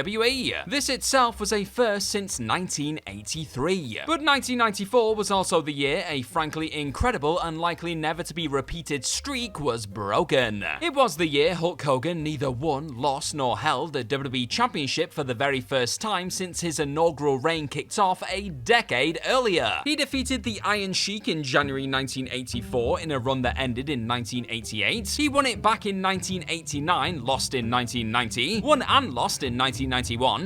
This itself was a first since 1983. But 1994 was also the year a frankly incredible and likely never to be repeated streak was broken. It was the year Hulk Hogan neither won, lost, nor held the WWE Championship for the very first time since his inaugural reign kicked off a decade earlier. He defeated the Iron Sheik in January 1984 in a run that ended in 1988. He won it back in 1989, lost in 1990, won and lost in 1991,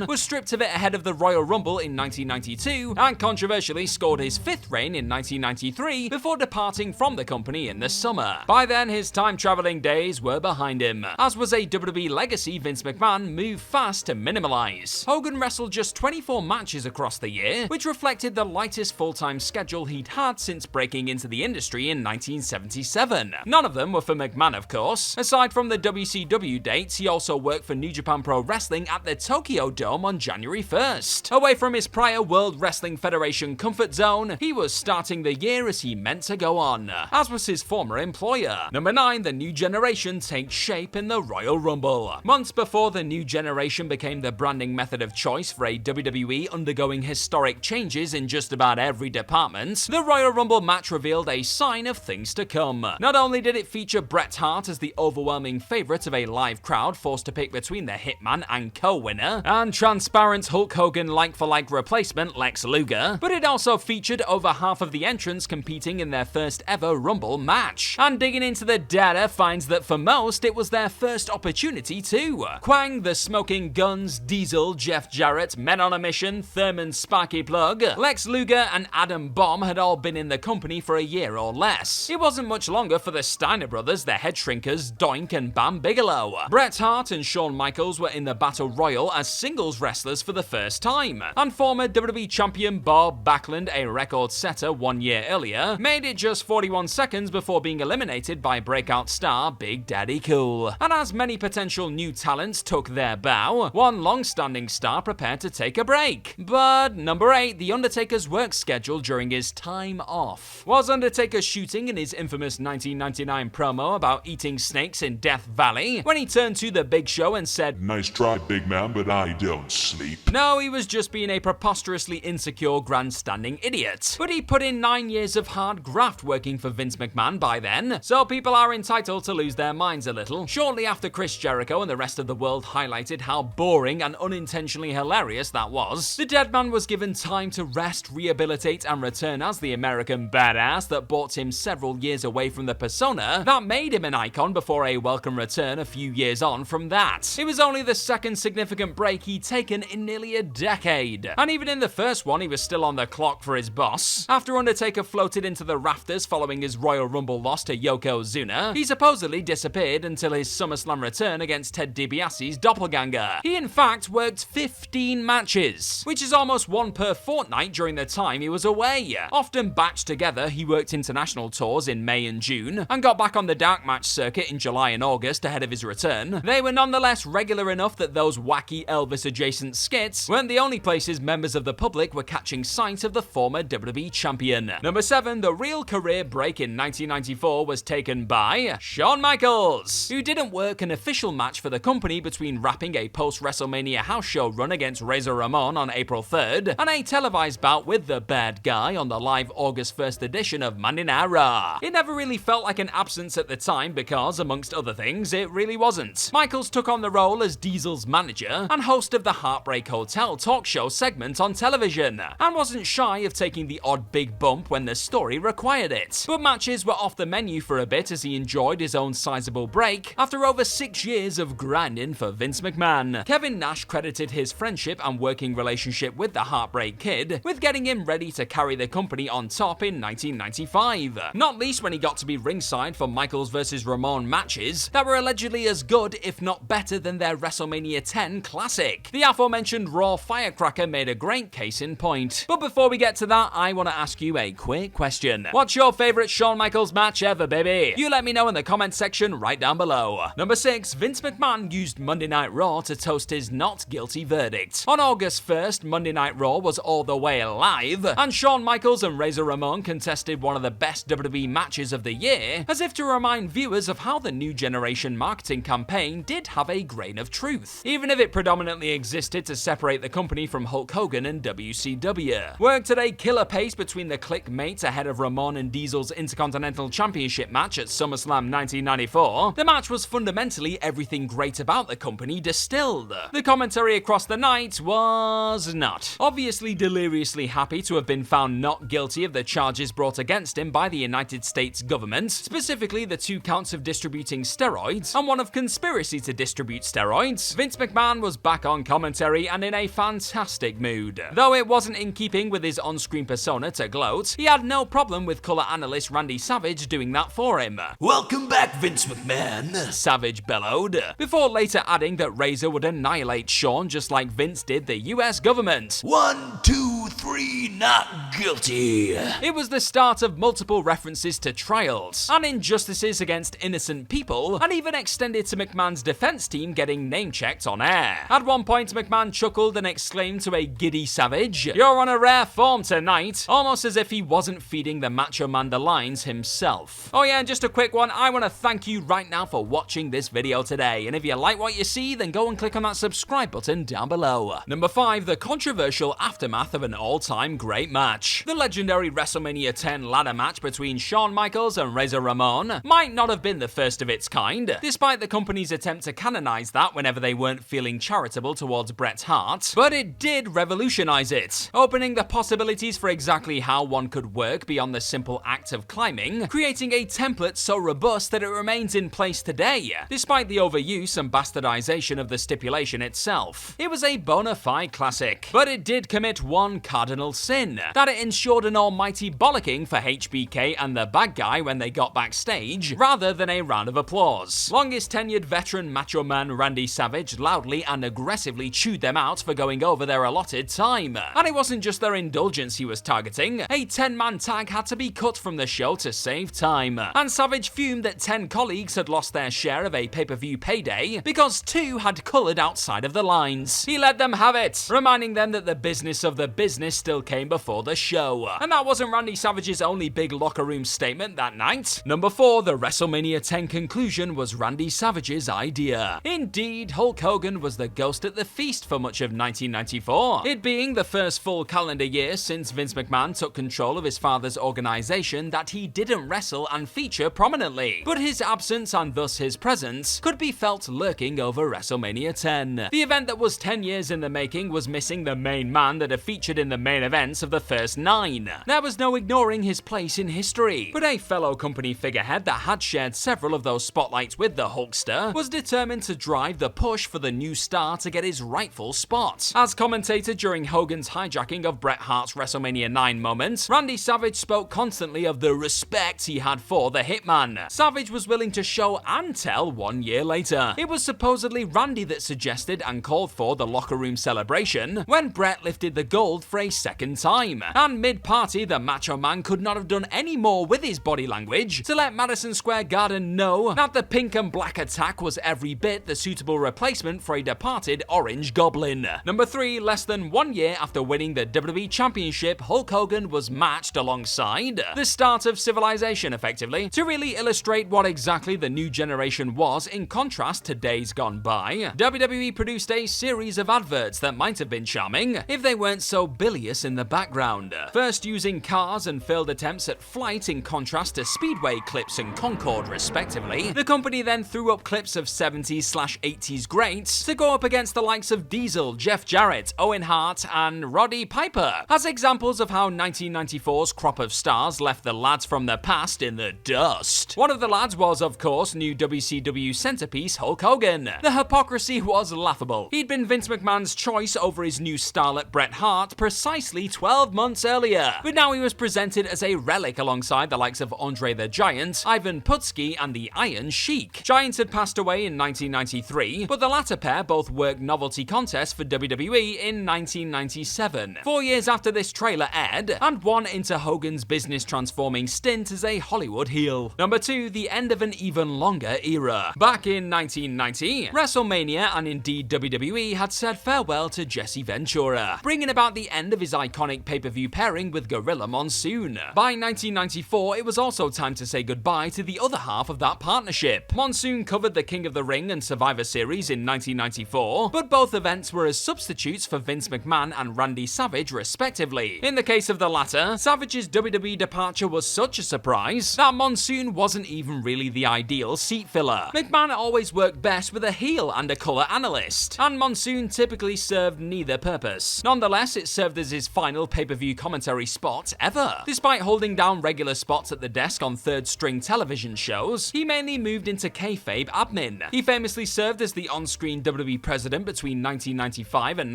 was stripped of it ahead of the Royal Rumble in 1992, and controversially scored his fifth reign in 1993 before departing from the company in the summer. By then, his time-traveling days were behind him, as was a WWE legacy Vince McMahon moved fast to minimalize. Hogan wrestled just 24 matches across the year, which reflected the lightest full-time schedule he'd had since breaking into the industry in 1977. None of them were for McMahon, of course. Aside from the WCW dates, he also worked for New Japan Pro Wrestling at the Tokyo Dome on January 1st. Away from his prior World Wrestling Federation comfort zone, he was starting the year as he meant to go on, as was his former employer. Number 9, the new generation takes shape in the Royal Rumble. Months before the new generation became the branding method of choice for a WWE undergoing historic changes in just about every department, the Royal Rumble match revealed a sign of things to come. Not only did it feature Bret Hart as the overwhelming favorite of a live crowd forced to pick between the Hitman and co-winner, and transparent Hulk Hogan like-for-like replacement Lex Luger, but it also featured over half of the entrants competing in their first ever Rumble match. And digging into the data finds that for most, it was their first opportunity too. Quang, the Smoking Guns, Diesel, Jeff Jarrett, Men on a Mission, Thurman Sparky Plug, Lex Luger, and Adam Bomb had all been in the company for a year or less. It wasn't much longer for the Steiner brothers, the Head Shrinkers, Doink, and Bam Bigelow. Bret Hart and Shawn Michaels were in the Battle Royal as singles wrestlers for the first time, and former WWE champion Bob Backlund, a record setter 1 year earlier, made it just 41 seconds before being eliminated by breakout star Big Daddy Cool. And as many potential new talents took their bow, one long-standing star prepared to take a break. But number 8, The Undertaker's work schedule during his time off. Was Undertaker shooting in his infamous 1999 promo about eating snakes in Death Valley when he turned to the Big Show and said, "Nice try, big man, but I don't sleep"? No, he was just being a preposterously insecure grandstanding idiot. But he put in 9 years of hard graft working for Vince McMahon by then, so people are entitled to lose their minds a little. Shortly after Chris Jericho and the rest of the world highlighted how boring and unintentionally hilarious that was, the dead man was given time to rest, rehabilitate, and return as the American badass that brought him several years away from the persona that made him an icon before a welcome return a few years on from that. It was only the second significant break he'd taken in nearly a decade, and even in the first one he was still on the clock for his boss. After Undertaker floated into the rafters following his Royal Rumble loss to Yokozuna, he supposedly disappeared until his SummerSlam return against Ted DiBiase's doppelganger. He in fact worked 15 matches, which is almost one per fortnight during the time he was away. Often batched together, he worked international tours in May and June, and got back on the dark match circuit in July and August ahead of his return. They were nonetheless regular enough that those whack wacky Elvis-adjacent skits weren't the only places members of the public were catching sight of the former WWE champion. Number 7, the real career break in 1994 was taken by Shawn Michaels, who didn't work an official match for the company between wrapping a post-WrestleMania house show run against Razor Ramon on April 3rd and a televised bout with the bad guy on the live August 1st edition of Monday Night Raw. It never really felt like an absence at the time because, amongst other things, it really wasn't. Michaels took on the role as Diesel's manager and host of the Heartbreak Hotel talk show segment on television, and wasn't shy of taking the odd big bump when the story required it. But matches were off the menu for a bit as he enjoyed his own sizable break after over 6 years of grinding for Vince McMahon. Kevin Nash credited his friendship and working relationship with the Heartbreak Kid with getting him ready to carry the company on top in 1995, not least when he got to be ringside for Michaels vs. Ramon matches that were allegedly as good, if not better, than their WrestleMania 10 classic. The aforementioned Raw Firecracker made a great case in point. But before we get to that, I want to ask you a quick question. What's your favourite Shawn Michaels match ever, baby? You let me know in the comment section right down below. Number 6, Vince McMahon used Monday Night Raw to toast his not guilty verdict. On August 1st, Monday Night Raw was all the way live, and Shawn Michaels and Razor Ramon contested one of the best WWE matches of the year, as if to remind viewers of how the new generation marketing campaign did have a grain of truth, even if it predominantly existed to separate the company from Hulk Hogan and WCW. Worked at a killer pace between the clique mates ahead of Ramon and Diesel's Intercontinental Championship match at SummerSlam 1994, the match was fundamentally everything great about the company distilled. The commentary across the night was not. Obviously deliriously happy to have been found not guilty of the charges brought against him by the United States government, specifically the 2 counts of distributing steroids and one of conspiracy to distribute steroids, Vince McMahon was back on commentary and in a fantastic mood. Though it wasn't in keeping with his on-screen persona to gloat, he had no problem with colour analyst Randy Savage doing that for him. "Welcome back, Vince McMahon," Savage bellowed, before later adding that Razor would annihilate Shawn just like Vince did the US government. 1, 2, 3, not guilty. It was the start of multiple references to trials and injustices against innocent people, and even extended to McMahon's defense team getting name-checked on air. At one point, McMahon chuckled and exclaimed to a giddy Savage, "You're on a rare form tonight," almost as if he wasn't feeding the Macho Man the lines himself. Oh yeah, and just a quick one, I want to thank you right now for watching this video today, and if you like what you see, then go and click on that subscribe button down below. Number 5, the controversial aftermath of an all-time great match. The legendary WrestleMania 10 ladder match between Shawn Michaels and Razor Ramon might not have been the first of its kind, despite the company's attempt to canonize that whenever they weren't feeling charitable towards Bret Hart, but it did revolutionize it, opening the possibilities for exactly how one could work beyond the simple act of climbing, creating a template so robust that it remains in place today, despite the overuse and bastardization of the stipulation itself. It was a bona fide classic, but it did commit one cardinal sin, that it ensured an almighty bollocking for HBK and the bad guy when they got backstage, rather than a round of applause. Longest tenured veteran Macho Man Randy Savage loudly and aggressively chewed them out for going over their allotted time. And it wasn't just their indulgence he was targeting, a 10-man tag had to be cut from the show to save time. And Savage fumed that 10 colleagues had lost their share of a pay-per-view payday because 2 had coloured outside of the lines. He let them have it, reminding them that the business of the business still came before the show. And that wasn't Randy Savage's only big locker room statement that night. Number 4, the WrestleMania 10 conclusion was Randy Savage's idea. Indeed, Hulk Hogan was the ghost at the feast for much of 1994, it being the first full calendar year since Vince McMahon took control of his father's organization that he didn't wrestle and feature prominently. But his absence and thus his presence could be felt lurking over WrestleMania 10. The event that was 10 years in the making was missing the main man that had featured in the main events of the first 9. There was no ignoring his place in history, but a fellow company figurehead that had shared several of those spotlights with the Hulkster was determined to drive the push for the new star to get his rightful spot. As commentator during Hogan's hijacking of Bret Hart's WrestleMania 9 moment, Randy Savage spoke constantly of the respect he had for the Hitman. Savage was willing to show and tell 1 year later. It was supposedly Randy that suggested and called for the locker room celebration when Bret lifted the gold for a a second time. And mid-party, the Macho Man could not have done any more with his body language to let Madison Square Garden know that the pink and black attack was every bit the suitable replacement for a departed Orange Goblin. Number 3, less than 1 year after winning the WWE Championship, Hulk Hogan was matched alongside the start of civilization, effectively, to really illustrate what exactly the new generation was in contrast to days gone by. WWE produced a series of adverts that might have been charming if they weren't so bilious in the background. First using cars and failed attempts at flight in contrast to Speedway clips and Concorde, respectively, the company then threw up clips of 70s/80s greats to go up against the likes of Diesel, Jeff Jarrett, Owen Hart, and Roddy Piper, as examples of how 1994's crop of stars left the lads from the past in the dust. One of the lads was, of course, new WCW centerpiece Hulk Hogan. The hypocrisy was laughable. He'd been Vince McMahon's choice over his new starlet Bret Hart precisely 12 months earlier, but now he was presented as a relic alongside the likes of Andre the Giant, Ivan Putski, and the Iron Sheik. Giant had passed away in 1993, but the latter pair both worked novelty contests for WWE in 1997, 4 years after this trailer aired, and one into Hogan's business-transforming stint as a Hollywood heel. Number 2, the end of an even longer era. Back in 1990, WrestleMania and indeed WWE had said farewell to Jesse Ventura, bringing about the end of his iconic pay-per-view pairing with Gorilla Monsoon. By 1994, it was also time to say goodbye to the other half of that partnership. Monsoon covered the King of the Ring and Survivor Series in 1994, but both events were as substitutes for Vince McMahon and Randy Savage, respectively. In the case of the latter, Savage's WWE departure was such a surprise that Monsoon wasn't even really the ideal seat filler. McMahon always worked best with a heel and a color analyst, and Monsoon typically served neither purpose. Nonetheless, it served as his final pay-per-view commentary spot ever. Despite holding down regular spots at the desk on third-string television shows, he mainly moved into kayfabe admin. He famously served as the on-screen WWE president between 1995 and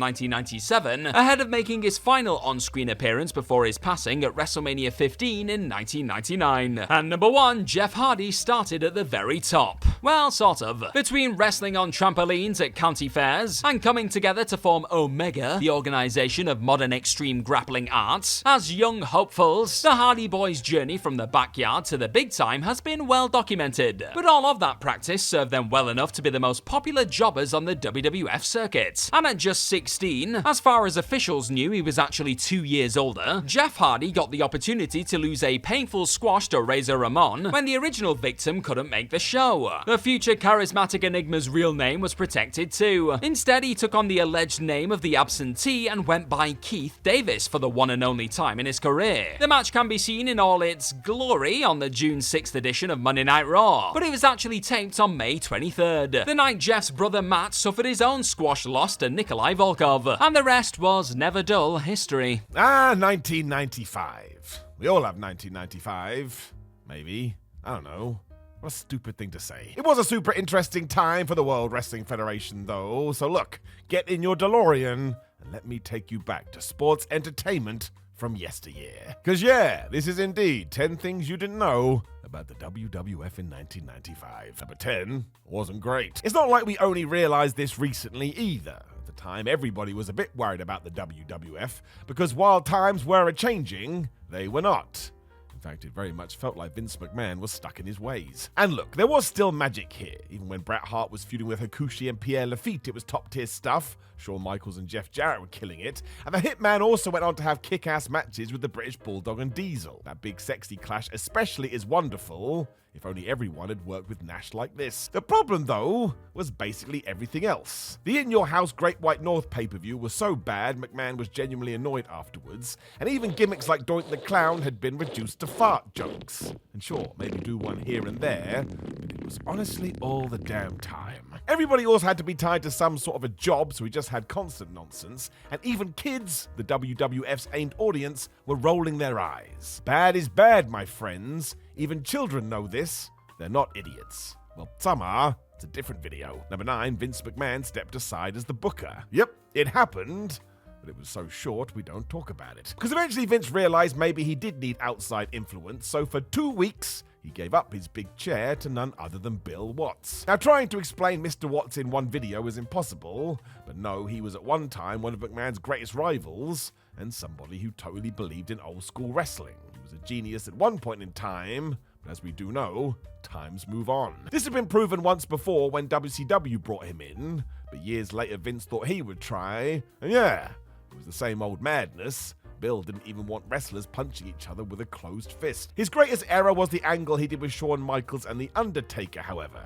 1997, ahead of making his final on-screen appearance before his passing at WrestleMania 15 in 1999. And number 1, Jeff Hardy started at the very top. Well, sort of. Between wrestling on trampolines at county fairs and coming together to form Omega, the organization of modern extreme grappling arts, as young hopefuls, the Hardy Boys' journey from the backyard to the big time has been well documented. But all of that practice served them well enough to be the most popular jobbers on the WWF circuit. And at just 16, as far as officials knew he was actually 2 years older, Jeff Hardy got the opportunity to lose a painful squash to Razor Ramon when the original victim couldn't make the show. The future charismatic enigma's real name was protected too. Instead, he took on the alleged name of the absentee and went by Keith Davis for the one and only time in his career. The match can be seen in all its glory on the June 6th edition of Monday Night Raw, but it was actually taped on May 23rd, the night Jeff's brother Matt suffered his own squash loss to Nikolai Volkov, and the rest was never dull history. 1995. We all have 1995. Maybe. I don't know. What a stupid thing to say. It was a super interesting time for the World Wrestling Federation, though, so look, get in your DeLorean and let me take you back to sports entertainment from yesteryear. Because yeah, this is indeed 10 things you didn't know about the WWF in 1995. Number 10 wasn't great. It's not like we only realized this recently either. At the time, everybody was a bit worried about the WWF, because while times were a-changing, they were not. In fact, it very much felt like Vince McMahon was stuck in his ways. And look, there was still magic here. Even when Bret Hart was feuding with Hakushi and Pierre Lafitte, it was top-tier stuff. Shawn Michaels and Jeff Jarrett were killing it. And the Hitman also went on to have kick-ass matches with the British Bulldog and Diesel. That big sexy clash especially is wonderful. If only everyone had worked with Nash like this. The problem, though, was basically everything else. The In Your House Great White North pay-per-view was so bad, McMahon was genuinely annoyed afterwards, and even gimmicks like Doink the Clown had been reduced to fart jokes. And sure, maybe do one here and there, but it was honestly all the damn time. Everybody also had to be tied to some sort of a job, so we just had constant nonsense, and even kids, the WWF's aimed audience, were rolling their eyes. Bad is bad, my friends. Even children know this. They're not idiots. Well, some are. It's a different video. Number 9, Vince McMahon stepped aside as the booker. Yep, it happened, but it was so short we don't talk about it. Because eventually Vince realized maybe he did need outside influence, so for 2 weeks, he gave up his big chair to none other than Bill Watts. Now, trying to explain Mr. Watts in one video is impossible, but no, he was at one time one of McMahon's greatest rivals, and somebody who totally believed in old school wrestling. He was a genius at one point in time, but as we do know, times move on. This had been proven once before when WCW brought him in, but years later Vince thought he would try, and yeah, it was the same old madness. Bill didn't even want wrestlers punching each other with a closed fist. His greatest error was the angle he did with Shawn Michaels and The Undertaker, however.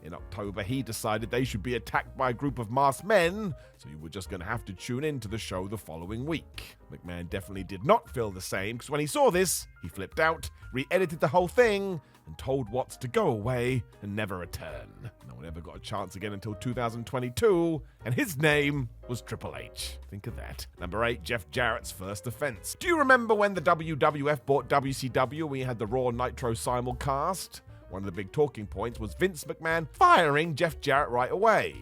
In October, he decided they should be attacked by a group of masked men, so you were just going to have to tune in to the show the following week. McMahon definitely did not feel the same, because when he saw this, he flipped out, re-edited the whole thing, and told Watts to go away and never return. No one ever got a chance again until 2022, and his name was Triple H. Think of that. Number 8, Jeff Jarrett's first offense. Do you remember when the WWF bought WCW and we had the Raw Nitro simulcast? One of the big talking points was Vince McMahon firing Jeff Jarrett right away.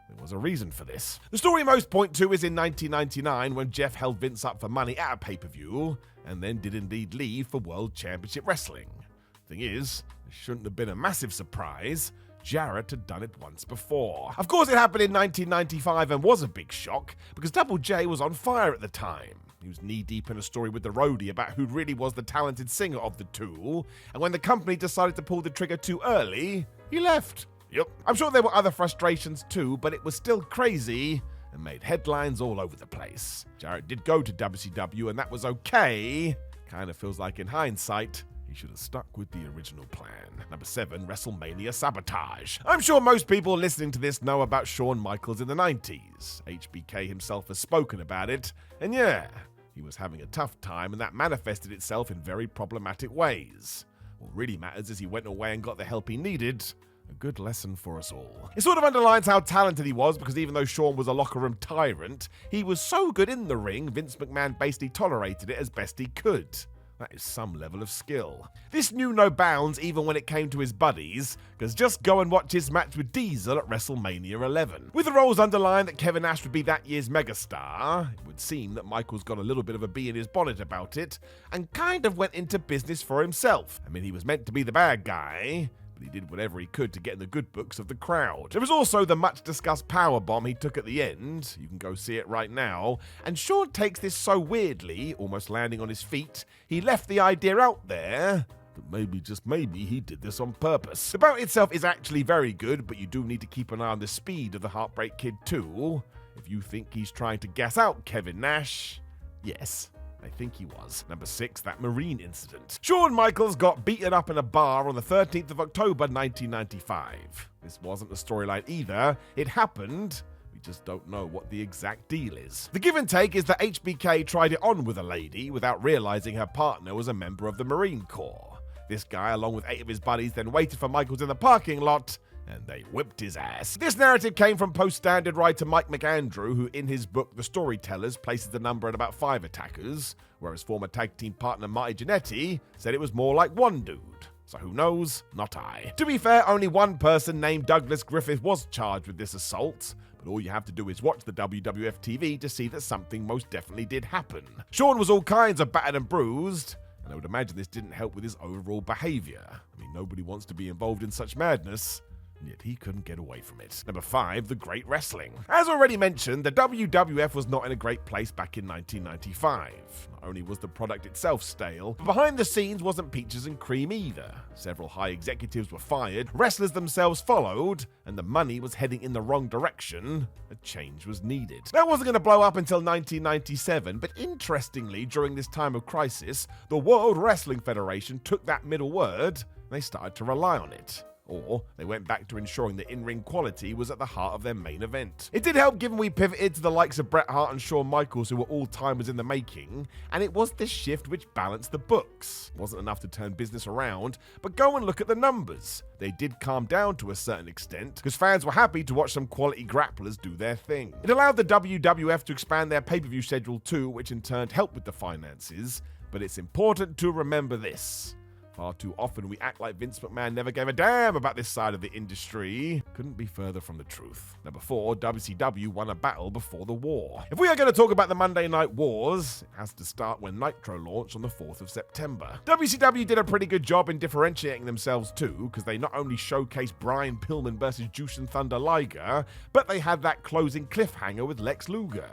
There was a reason for this. The story most point to is in 1999 when Jeff held Vince up for money at a pay-per-view and then did indeed leave for World Championship Wrestling. Thing is, it shouldn't have been a massive surprise. Jarrett had done it once before. Of course, it happened in 1995 and was a big shock because Double J was on fire at the time. He was knee-deep in a story with the roadie about who really was the talented singer of the two, and when the company decided to pull the trigger too early, he left. Yep. I'm sure there were other frustrations too, but it was still crazy and made headlines all over the place. Jarrett did go to WCW, and that was okay. Kind of feels like in hindsight, he should have stuck with the original plan. Number 7, WrestleMania sabotage. I'm sure most people listening to this know about Shawn Michaels in the 90s. HBK himself has spoken about it, and yeah, he was having a tough time, and that manifested itself in very problematic ways. What really matters is he went away and got the help he needed. A good lesson for us all. It sort of underlines how talented he was, because even though Shawn was a locker room tyrant, he was so good in the ring, Vince McMahon basically tolerated it as best he could. That is some level of skill. This knew no bounds even when it came to his buddies, because just go and watch his match with Diesel at WrestleMania 11. With the roles underlined that Kevin Nash would be that year's megastar, it would seem that Michaels got a little bit of a bee in his bonnet about it, and kind of went into business for himself. I mean, he was meant to be the bad guy, but he did whatever he could to get in the good books of the crowd. There was also the much-discussed powerbomb he took at the end. You can go see it right now. And Shawn takes this so weirdly, almost landing on his feet, he left the idea out there, but maybe, just maybe, he did this on purpose. The bout itself is actually very good, but you do need to keep an eye on the speed of the Heartbreak Kid too. If you think he's trying to gas out Kevin Nash, yes, I think he was. Number 6, that Marine incident. Shawn Michaels got beaten up in a bar on the 13th of October 1995. This wasn't a storyline either. It happened. We just don't know what the exact deal is. The give and take is that HBK tried it on with a lady without realizing her partner was a member of the Marine Corps. This guy, along with 8 of his buddies, then waited for Michaels in the parking lot, and they whipped his ass. This narrative came from Post-Standard writer Mike McAndrew, who in his book The Storytellers places the number at about 5 attackers, whereas former tag team partner Marty Jannetty said it was more like 1 dude. So who knows? Not I. To be fair, only one person named Douglas Griffith was charged with this assault, but all you have to do is watch the WWF TV to see that something most definitely did happen. Shawn was all kinds of battered and bruised, and I would imagine this didn't help with his overall behavior. I mean, nobody wants to be involved in such madness, and yet he couldn't get away from it. Number 5, the Great Wrestling. As already mentioned, the WWF was not in a great place back in 1995. Not only was the product itself stale, but behind the scenes wasn't peaches and cream either. Several high executives were fired, wrestlers themselves followed, and the money was heading in the wrong direction. A change was needed. That wasn't going to blow up until 1997, but interestingly, during this time of crisis, the World Wrestling Federation took that middle word, and they started to rely on it. Or they went back to ensuring that in-ring quality was at the heart of their main event. It did help given we pivoted to the likes of Bret Hart and Shawn Michaels, who were all-timers in the making, and it was this shift which balanced the books. It wasn't enough to turn business around, but go and look at the numbers. They did calm down to a certain extent, because fans were happy to watch some quality grapplers do their thing. It allowed the WWF to expand their pay-per-view schedule too, which in turn helped with the finances, but it's important to remember this. Far too often we act like Vince McMahon never gave a damn about this side of the industry. Couldn't be further from the truth. Number 4, WCW won a battle before the war. If we are going to talk about the Monday Night Wars, it has to start when Nitro launched on the 4th of September. WCW did a pretty good job in differentiating themselves too, because they not only showcased Brian Pillman versus Jushin Thunder Liger, but they had that closing cliffhanger with Lex Luger.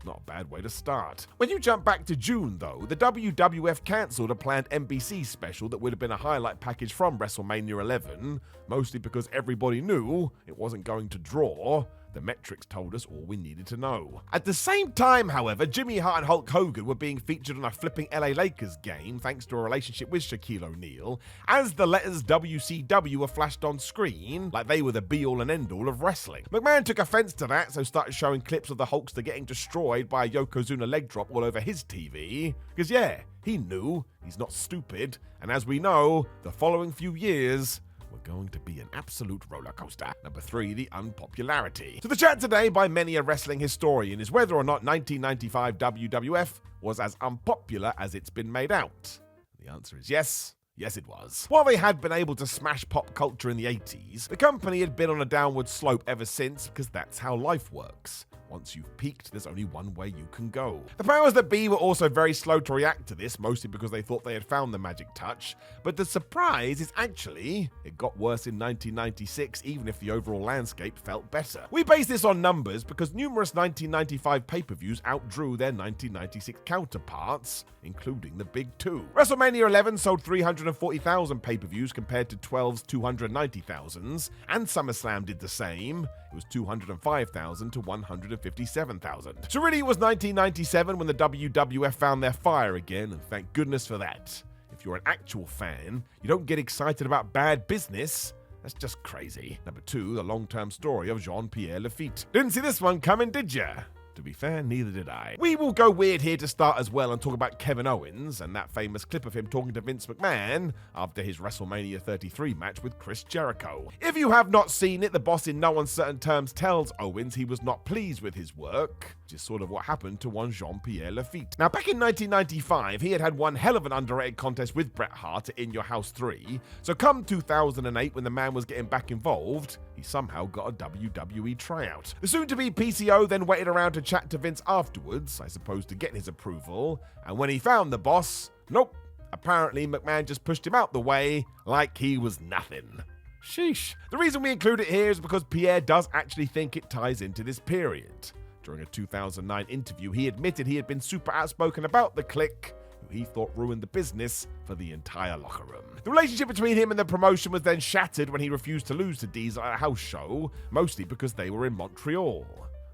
Not a bad way to start. When you jump back to June, though, the WWF cancelled a planned NBC special that would have been a highlight package from WrestleMania 11, mostly because everybody knew it wasn't going to draw. The metrics told us all we needed to know. At the same time, however, Jimmy Hart and Hulk Hogan were being featured on a flipping LA Lakers game thanks to a relationship with Shaquille O'Neal, as the letters WCW were flashed on screen like they were the be-all and end-all of wrestling. McMahon took offense to that, so started showing clips of the Hulkster getting destroyed by a Yokozuna leg drop all over his TV. Because yeah, he knew, he's not stupid, and as we know, the following few years going to be an absolute roller coaster. Number 3, the unpopularity. So the chat today by many a wrestling historian is whether or not 1995 WWF was as unpopular as it's been made out. The answer is yes. Yes, it was. While they had been able to smash pop culture in the 80s, the company had been on a downward slope ever since because that's how life works. Once you've peaked, there's only one way you can go. The powers that be were also very slow to react to this, mostly because they thought they had found the magic touch. But the surprise is actually, it got worse in 1996, even if the overall landscape felt better. We base this on numbers because numerous 1995 pay-per-views outdrew their 1996 counterparts, including the big two. WrestleMania 11 sold 340,000 pay-per-views compared to 12's 290,000, and SummerSlam did the same. It was 205,000 to 157,000. So really it was 1997 when the WWF found their fire again, and thank goodness for that. If you're an actual fan, you don't get excited about bad business. That's just crazy. Number 2, the long-term story of Jean-Pierre Lafitte. Didn't see this one coming, did ya? To be fair, neither did I. We will go weird here to start as well and talk about Kevin Owens and that famous clip of him talking to Vince McMahon after his WrestleMania 33 match with Chris Jericho. If you have not seen it, the boss in no uncertain terms tells Owens he was not pleased with his work, which is sort of what happened to one Jean-Pierre Lafitte. Now, back in 1995, he had one hell of an underrated contest with Bret Hart at In Your House 3, so come 2008 when the man was getting back involved, he somehow got a WWE tryout. The soon-to-be PCO then waited around to chat to Vince afterwards, I suppose to get his approval, and when he found the boss, nope, apparently McMahon just pushed him out the way like he was nothing. Sheesh. The reason we include it here is because Pierre does actually think it ties into this period. During a 2009 interview, he admitted he had been super outspoken about the Clique, who he thought ruined the business for the entire locker room. The relationship between him and the promotion was then shattered when he refused to lose to Diesel at a house show, mostly because they were in Montreal.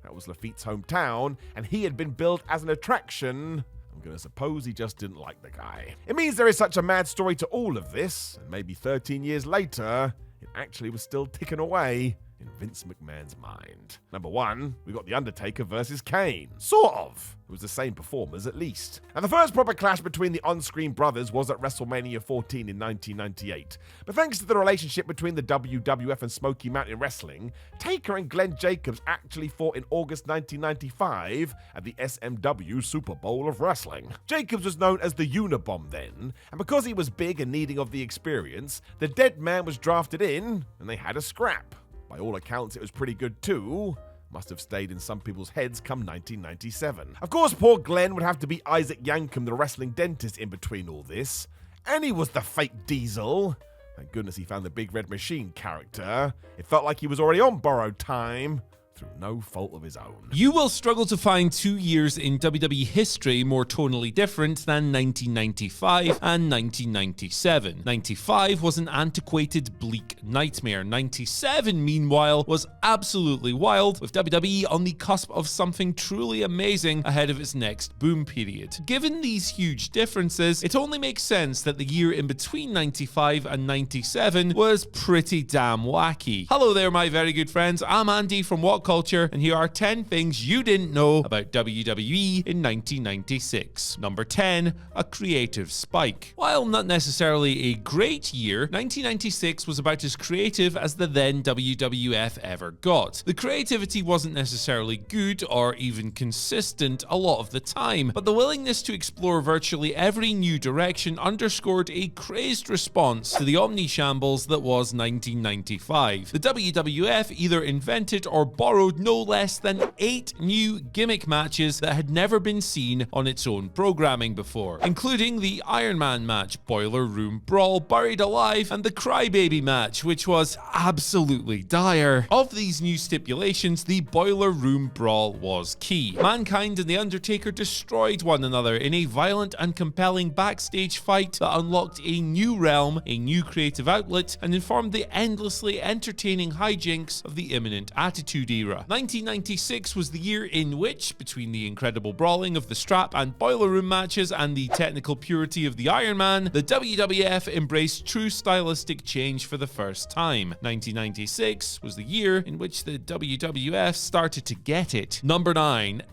That was Lafitte's hometown, and he had been billed as an attraction. I'm gonna suppose he just didn't like the guy. It means there is such a mad story to all of this, and maybe 13 years later, it actually was still ticking away in Vince McMahon's mind. Number 1, we got The Undertaker versus Kane. Sort of. It was the same performers at least. And the first proper clash between the on-screen brothers was at WrestleMania 14 in 1998. But thanks to the relationship between the WWF and Smoky Mountain Wrestling, Taker and Glenn Jacobs actually fought in August 1995 at the SMW Super Bowl of Wrestling. Jacobs was known as the Unabomb then, and because he was big and needing of the experience, the dead man was drafted in, and they had a scrap. By all accounts, it was pretty good too. Must have stayed in some people's heads come 1997. Of course, poor Glenn would have to be Isaac Yankem, the wrestling dentist, in between all this. And he was the fake Diesel. Thank goodness he found the Big Red Machine character. It felt like he was already on borrowed time, through no fault of his own. You will struggle to find 2 years in WWE history more tonally different than 1995 and 1997. 95 was an antiquated, bleak nightmare. 97, meanwhile, was absolutely wild, with WWE on the cusp of something truly amazing ahead of its next boom period. Given these huge differences, it only makes sense that the year in between 95 and 97 was pretty damn wacky. Hello there, my very good friends. I'm Andy from WhatCulture, and here are 10 things you didn't know about WWE in 1996. Number 10, a creative spike. While not necessarily a great year, 1996 was about as creative as the then WWF ever got. The creativity wasn't necessarily good or even consistent a lot of the time, but the willingness to explore virtually every new direction underscored a crazed response to the omni-shambles that was 1995. The WWF either invented or bought borrowed no less than 8 new gimmick matches that had never been seen on its own programming before, including the Iron Man match, Boiler Room Brawl, Buried Alive, and the Crybaby match, which was absolutely dire. Of these new stipulations, the Boiler Room Brawl was key. Mankind and The Undertaker destroyed one another in a violent and compelling backstage fight that unlocked a new realm, a new creative outlet, and informed the endlessly entertaining hijinks of the imminent Attitude Era. 1996 was the year in which, between the incredible brawling of the strap and Boiler Room matches and the technical purity of the Iron Man, the WWF embraced true stylistic change for the first time. 1996 was the year in which the WWF started to get it. Number 9.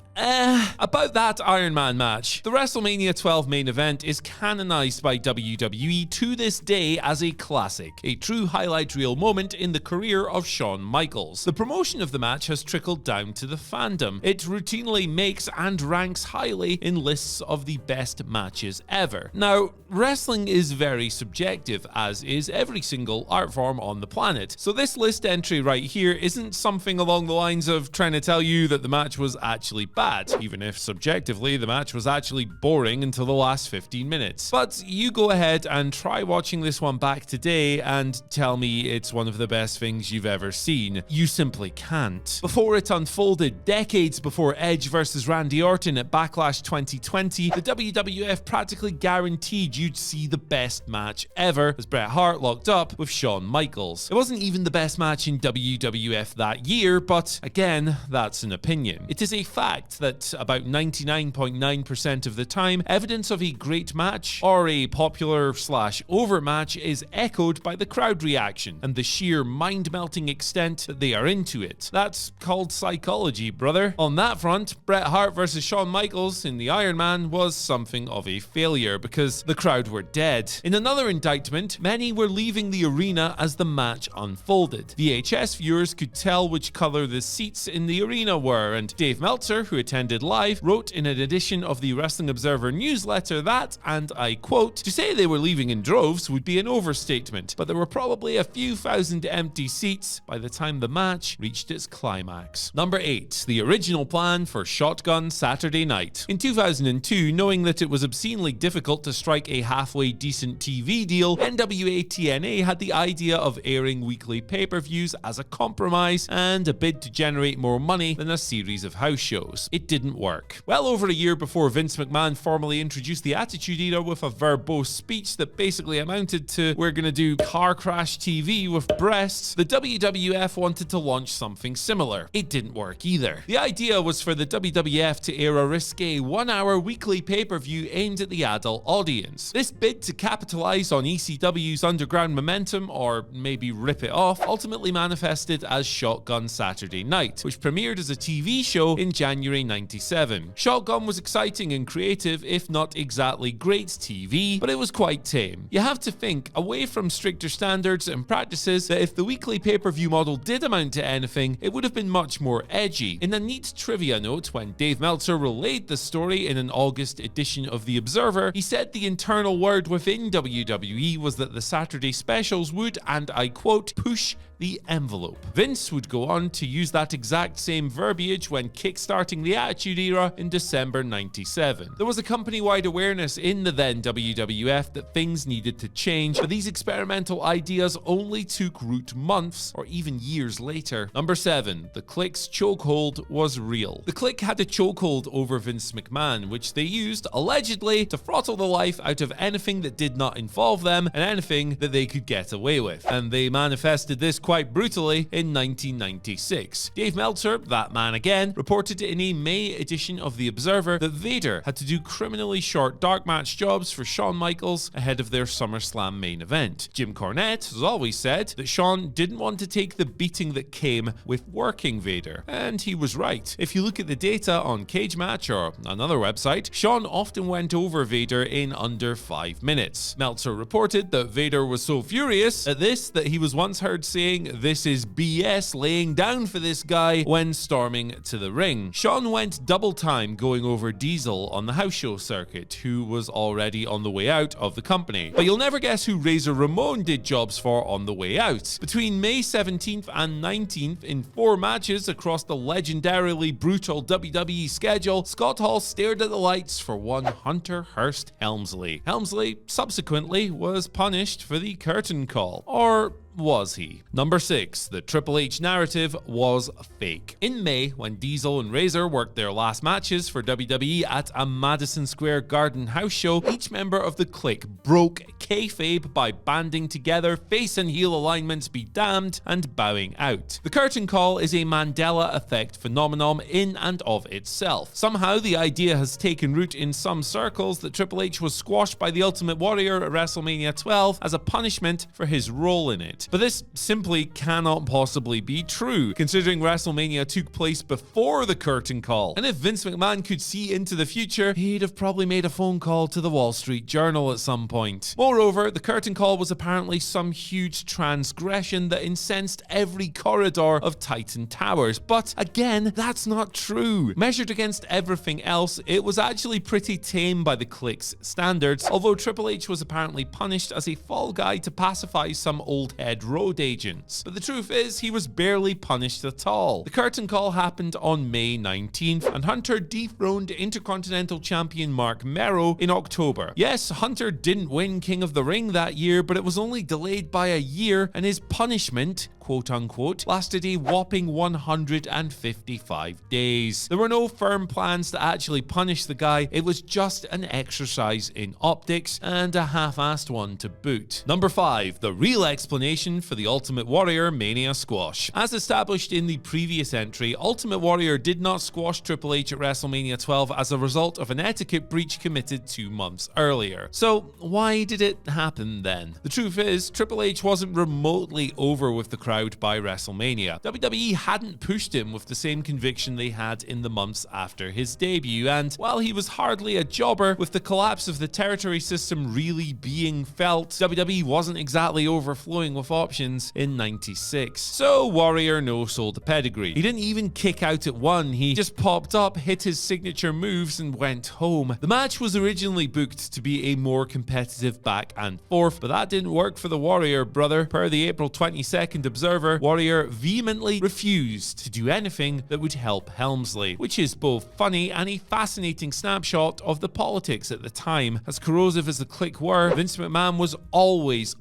About that Iron Man match. The WrestleMania 12 main event is canonized by WWE to this day as a classic, a true highlight reel moment in the career of Shawn Michaels. The promotion of the match has trickled down to the fandom. It routinely makes and ranks highly in lists of the best matches ever. Now, wrestling is very subjective, as is every single art form on the planet. So this list entry right here isn't something along the lines of trying to tell you that the match was actually bad, even if subjectively the match was actually boring until the last 15 minutes. But you go ahead and try watching this one back today and tell me it's one of the best things you've ever seen. You simply can't. Before it unfolded, decades before Edge versus Randy Orton at Backlash 2020, the WWF practically guaranteed you'd see the best match ever as Bret Hart locked up with Shawn Michaels. It wasn't even the best match in WWF that year, but again, that's an opinion. It is a fact that about 99.9% of the time, evidence of a great match or a popular/over match is echoed by the crowd reaction and the sheer mind-melting extent that they are into it. That's called psychology, brother. On that front, Bret Hart versus Shawn Michaels in the Iron Man was something of a failure because the crowd were dead. In another indictment, many were leaving the arena as the match unfolded. VHS viewers could tell which color the seats in the arena were, and Dave Meltzer, who attended live, wrote in an edition of the Wrestling Observer newsletter that, and I quote, "To say they were leaving in droves would be an overstatement, but there were probably a few thousand empty seats by the time the match reached its climax." Number 8. The original plan for Shotgun Saturday Night. In 2002, knowing that it was obscenely difficult to strike a halfway decent TV deal, NWA TNA had the idea of airing weekly pay-per-views as a compromise and a bid to generate more money than a series of house shows. It didn't work. Well over a year before Vince McMahon formally introduced the Attitude Era with a verbose speech that basically amounted to, "We're gonna do car crash TV with breasts," the WWF wanted to launch something similar. It didn't work either. The idea was for the WWF to air a risque 1-hour weekly pay-per-view aimed at the adult audience. This bid to capitalize on ECW's underground momentum, or maybe rip it off, ultimately manifested as Shotgun Saturday Night, which premiered as a TV show in January 97. Shotgun was exciting and creative, if not exactly great TV, but it was quite tame. You have to think, away from stricter standards and practices, that if the weekly pay-per-view model did amount to anything, it would have been much more edgy. In a neat trivia note, when Dave Meltzer relayed the story in an August edition of The Observer, he said the internal word within WWE was that the Saturday specials would, and I quote, "push the envelope." Vince would go on to use that exact same verbiage when kickstarting the Attitude Era in December 97. There was a company-wide awareness in the then WWF that things needed to change, but these experimental ideas only took root months or even years later. Number 7. The Clique's chokehold was real. The Clique had a chokehold over Vince McMahon, which they used, allegedly, to throttle the life out of anything that did not involve them and anything that they could get away with. And they manifested this quite brutally in 1996. Dave Meltzer, that man again, reported in a May edition of The Observer that Vader had to do criminally short dark match jobs for Shawn Michaels ahead of their SummerSlam main event. Jim Cornette has always said that Shawn didn't want to take the beating that came with working Vader, and he was right. If you look at the data on Cage Match or another website, Shawn often went over Vader in under 5 minutes. Meltzer reported that Vader was so furious at this that he was once heard saying, "This is BS laying down for this guy," when storming to the ring. Shawn Braun went double time going over Diesel on the house show circuit, who was already on the way out of the company. But you'll never guess who Razor Ramon did jobs for on the way out. Between May 17th and 19th, in 4 matches across the legendarily brutal WWE schedule, Scott Hall stared at the lights for one Hunter Hearst Helmsley. Helmsley subsequently was punished for the curtain call. Or was he? Number 6. The Triple H narrative was fake. In May, when Diesel and Razor worked their last matches for WWE at a Madison Square Garden house show, each member of the Clique broke kayfabe by banding together, face and heel alignments be damned, and bowing out. The curtain call is a Mandela effect phenomenon in and of itself. Somehow the idea has taken root in some circles that Triple H was squashed by the Ultimate Warrior at WrestleMania 12 as a punishment for his role in it. But this simply cannot possibly be true, considering WrestleMania took place before the curtain call. And if Vince McMahon could see into the future, he'd have probably made a phone call to the Wall Street Journal at some point. Moreover, the curtain call was apparently some huge transgression that incensed every corridor of Titan Towers. But again, that's not true. Measured against everything else, it was actually pretty tame by the Clique's standards, although Triple H was apparently punished as a fall guy to pacify some old head road agents. But the truth is, he was barely punished at all. The curtain call happened on May 19th, and Hunter dethroned Intercontinental Champion Mark Merrow in October. Yes, Hunter didn't win King of the Ring that year, but it was only delayed by a year, and his punishment, quote unquote, lasted a whopping 155 days. There were no firm plans to actually punish the guy. It was just an exercise in optics, and a half-assed one to boot. Number 5. The real explanation for the Ultimate Warrior Mania squash. As established in the previous entry, Ultimate Warrior did not squash Triple H at WrestleMania 12 as a result of an etiquette breach committed 2 months earlier. So why did it happen then? The truth is, Triple H wasn't remotely over with the crowd by WrestleMania. WWE hadn't pushed him with the same conviction they had in the months after his debut, and while he was hardly a jobber, with the collapse of the territory system really being felt, WWE wasn't exactly overflowing with options in '96. So Warrior no-sold the pedigree. He didn't even kick out at 1, he just popped up, hit his signature moves, and went home. The match was originally booked to be a more competitive back and forth, but that didn't work for the Warrior brother. Per the April 22nd Observer, Warrior vehemently refused to do anything that would help Helmsley, which is both funny and a fascinating snapshot of the politics at the time. As corrosive as the Clique were, Vince McMahon was always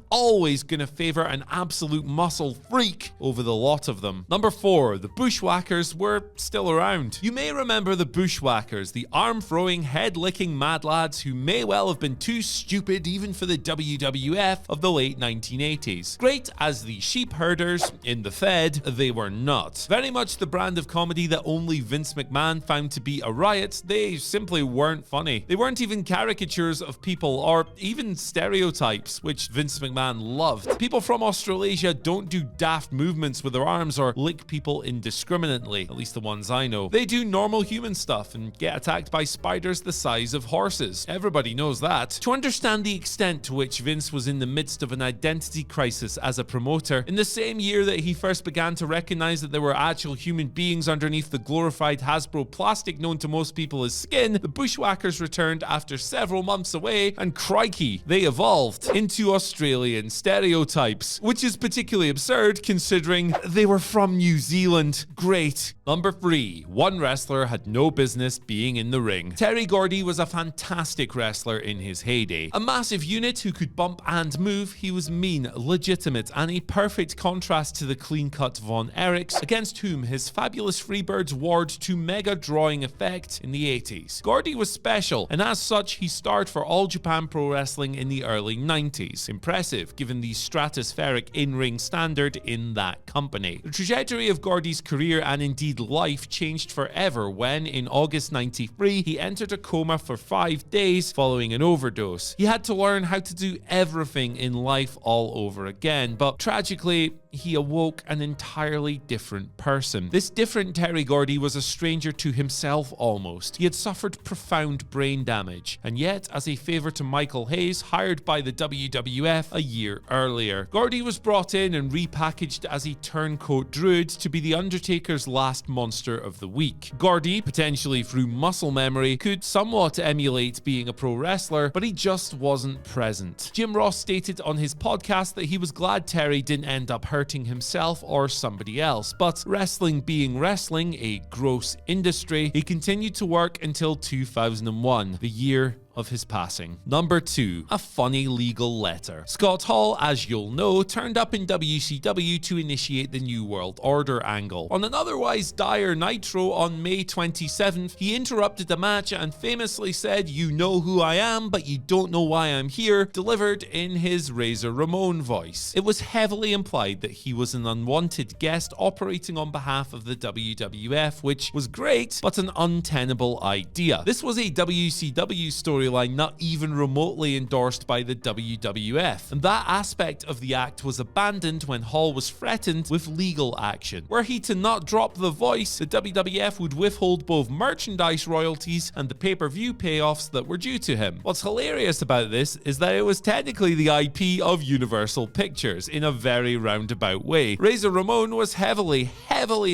going to favor an absolute muscle freak over the lot of them. Number 4. The Bushwhackers were still around. You may remember the Bushwhackers, the arm-throwing, head-licking mad lads who may well have been too stupid even for the WWF of the late 1980s. Great as the sheep herders in the Fed, they were not. Very much the brand of comedy that only Vince McMahon found to be a riot. They simply weren't funny. They weren't even caricatures of people or even stereotypes, which Vince McMahon loved. People from Australasia don't do daft movements with their arms or lick people indiscriminately, at least the ones I know. They do normal human stuff and get attacked by spiders the size of horses. Everybody knows that. To understand the extent to which Vince was in the midst of an identity crisis as a promoter, in the same year that he first began to recognize that there were actual human beings underneath the glorified Hasbro plastic known to most people as skin, the Bushwhackers returned after several months away, and crikey, they evolved into Australian stereotypes, which is particularly absurd considering they were from New Zealand. Great. Number 3. One wrestler had no business being in the ring. Terry Gordy was a fantastic wrestler in his heyday. A massive unit who could bump and move, he was mean, legitimate, and a perfect contrast to the clean-cut Von Erichs, against whom his fabulous Freebirds warred to mega drawing effect in the 80s. Gordy was special, and as such, he starred for All Japan Pro Wrestling in the early 90s. Impressive, given the stratospheric in-ring standard in that company. The trajectory of Gordy's career and indeed life changed forever when, in August '93, he entered a coma for 5 days following an overdose. He had to learn how to do everything in life all over again, but tragically, he awoke an entirely different person. This different Terry Gordy was a stranger to himself almost. He had suffered profound brain damage, and yet, as a favour to Michael Hayes, hired by the WWF a year earlier, Gordy was brought in and repackaged as a turncoat druid to be The Undertaker's last monster of the week. Gordy, potentially through muscle memory, could somewhat emulate being a pro wrestler, but he just wasn't present. Jim Ross stated on his podcast that he was glad Terry didn't end up hurting himself or somebody else, but wrestling being wrestling, a gross industry, he continued to work until 2001, the year of his passing. Number 2, a funny legal letter. Scott Hall, as you'll know, turned up in WCW to initiate the New World Order angle. On an otherwise dire Nitro on May 27th, he interrupted the match and famously said, "You know who I am, but you don't know why I'm here," delivered in his Razor Ramon voice. It was heavily implied that he was an unwanted guest operating on behalf of the WWF, which was great, but an untenable idea. This was a WCW storyline not even remotely endorsed by the WWF, and that aspect of the act was abandoned when Hall was threatened with legal action. Were he to not drop the voice, the WWF would withhold both merchandise royalties and the pay-per-view payoffs that were due to him. What's hilarious about this is that it was technically the IP of Universal Pictures in a very roundabout way. Razor Ramon was heavily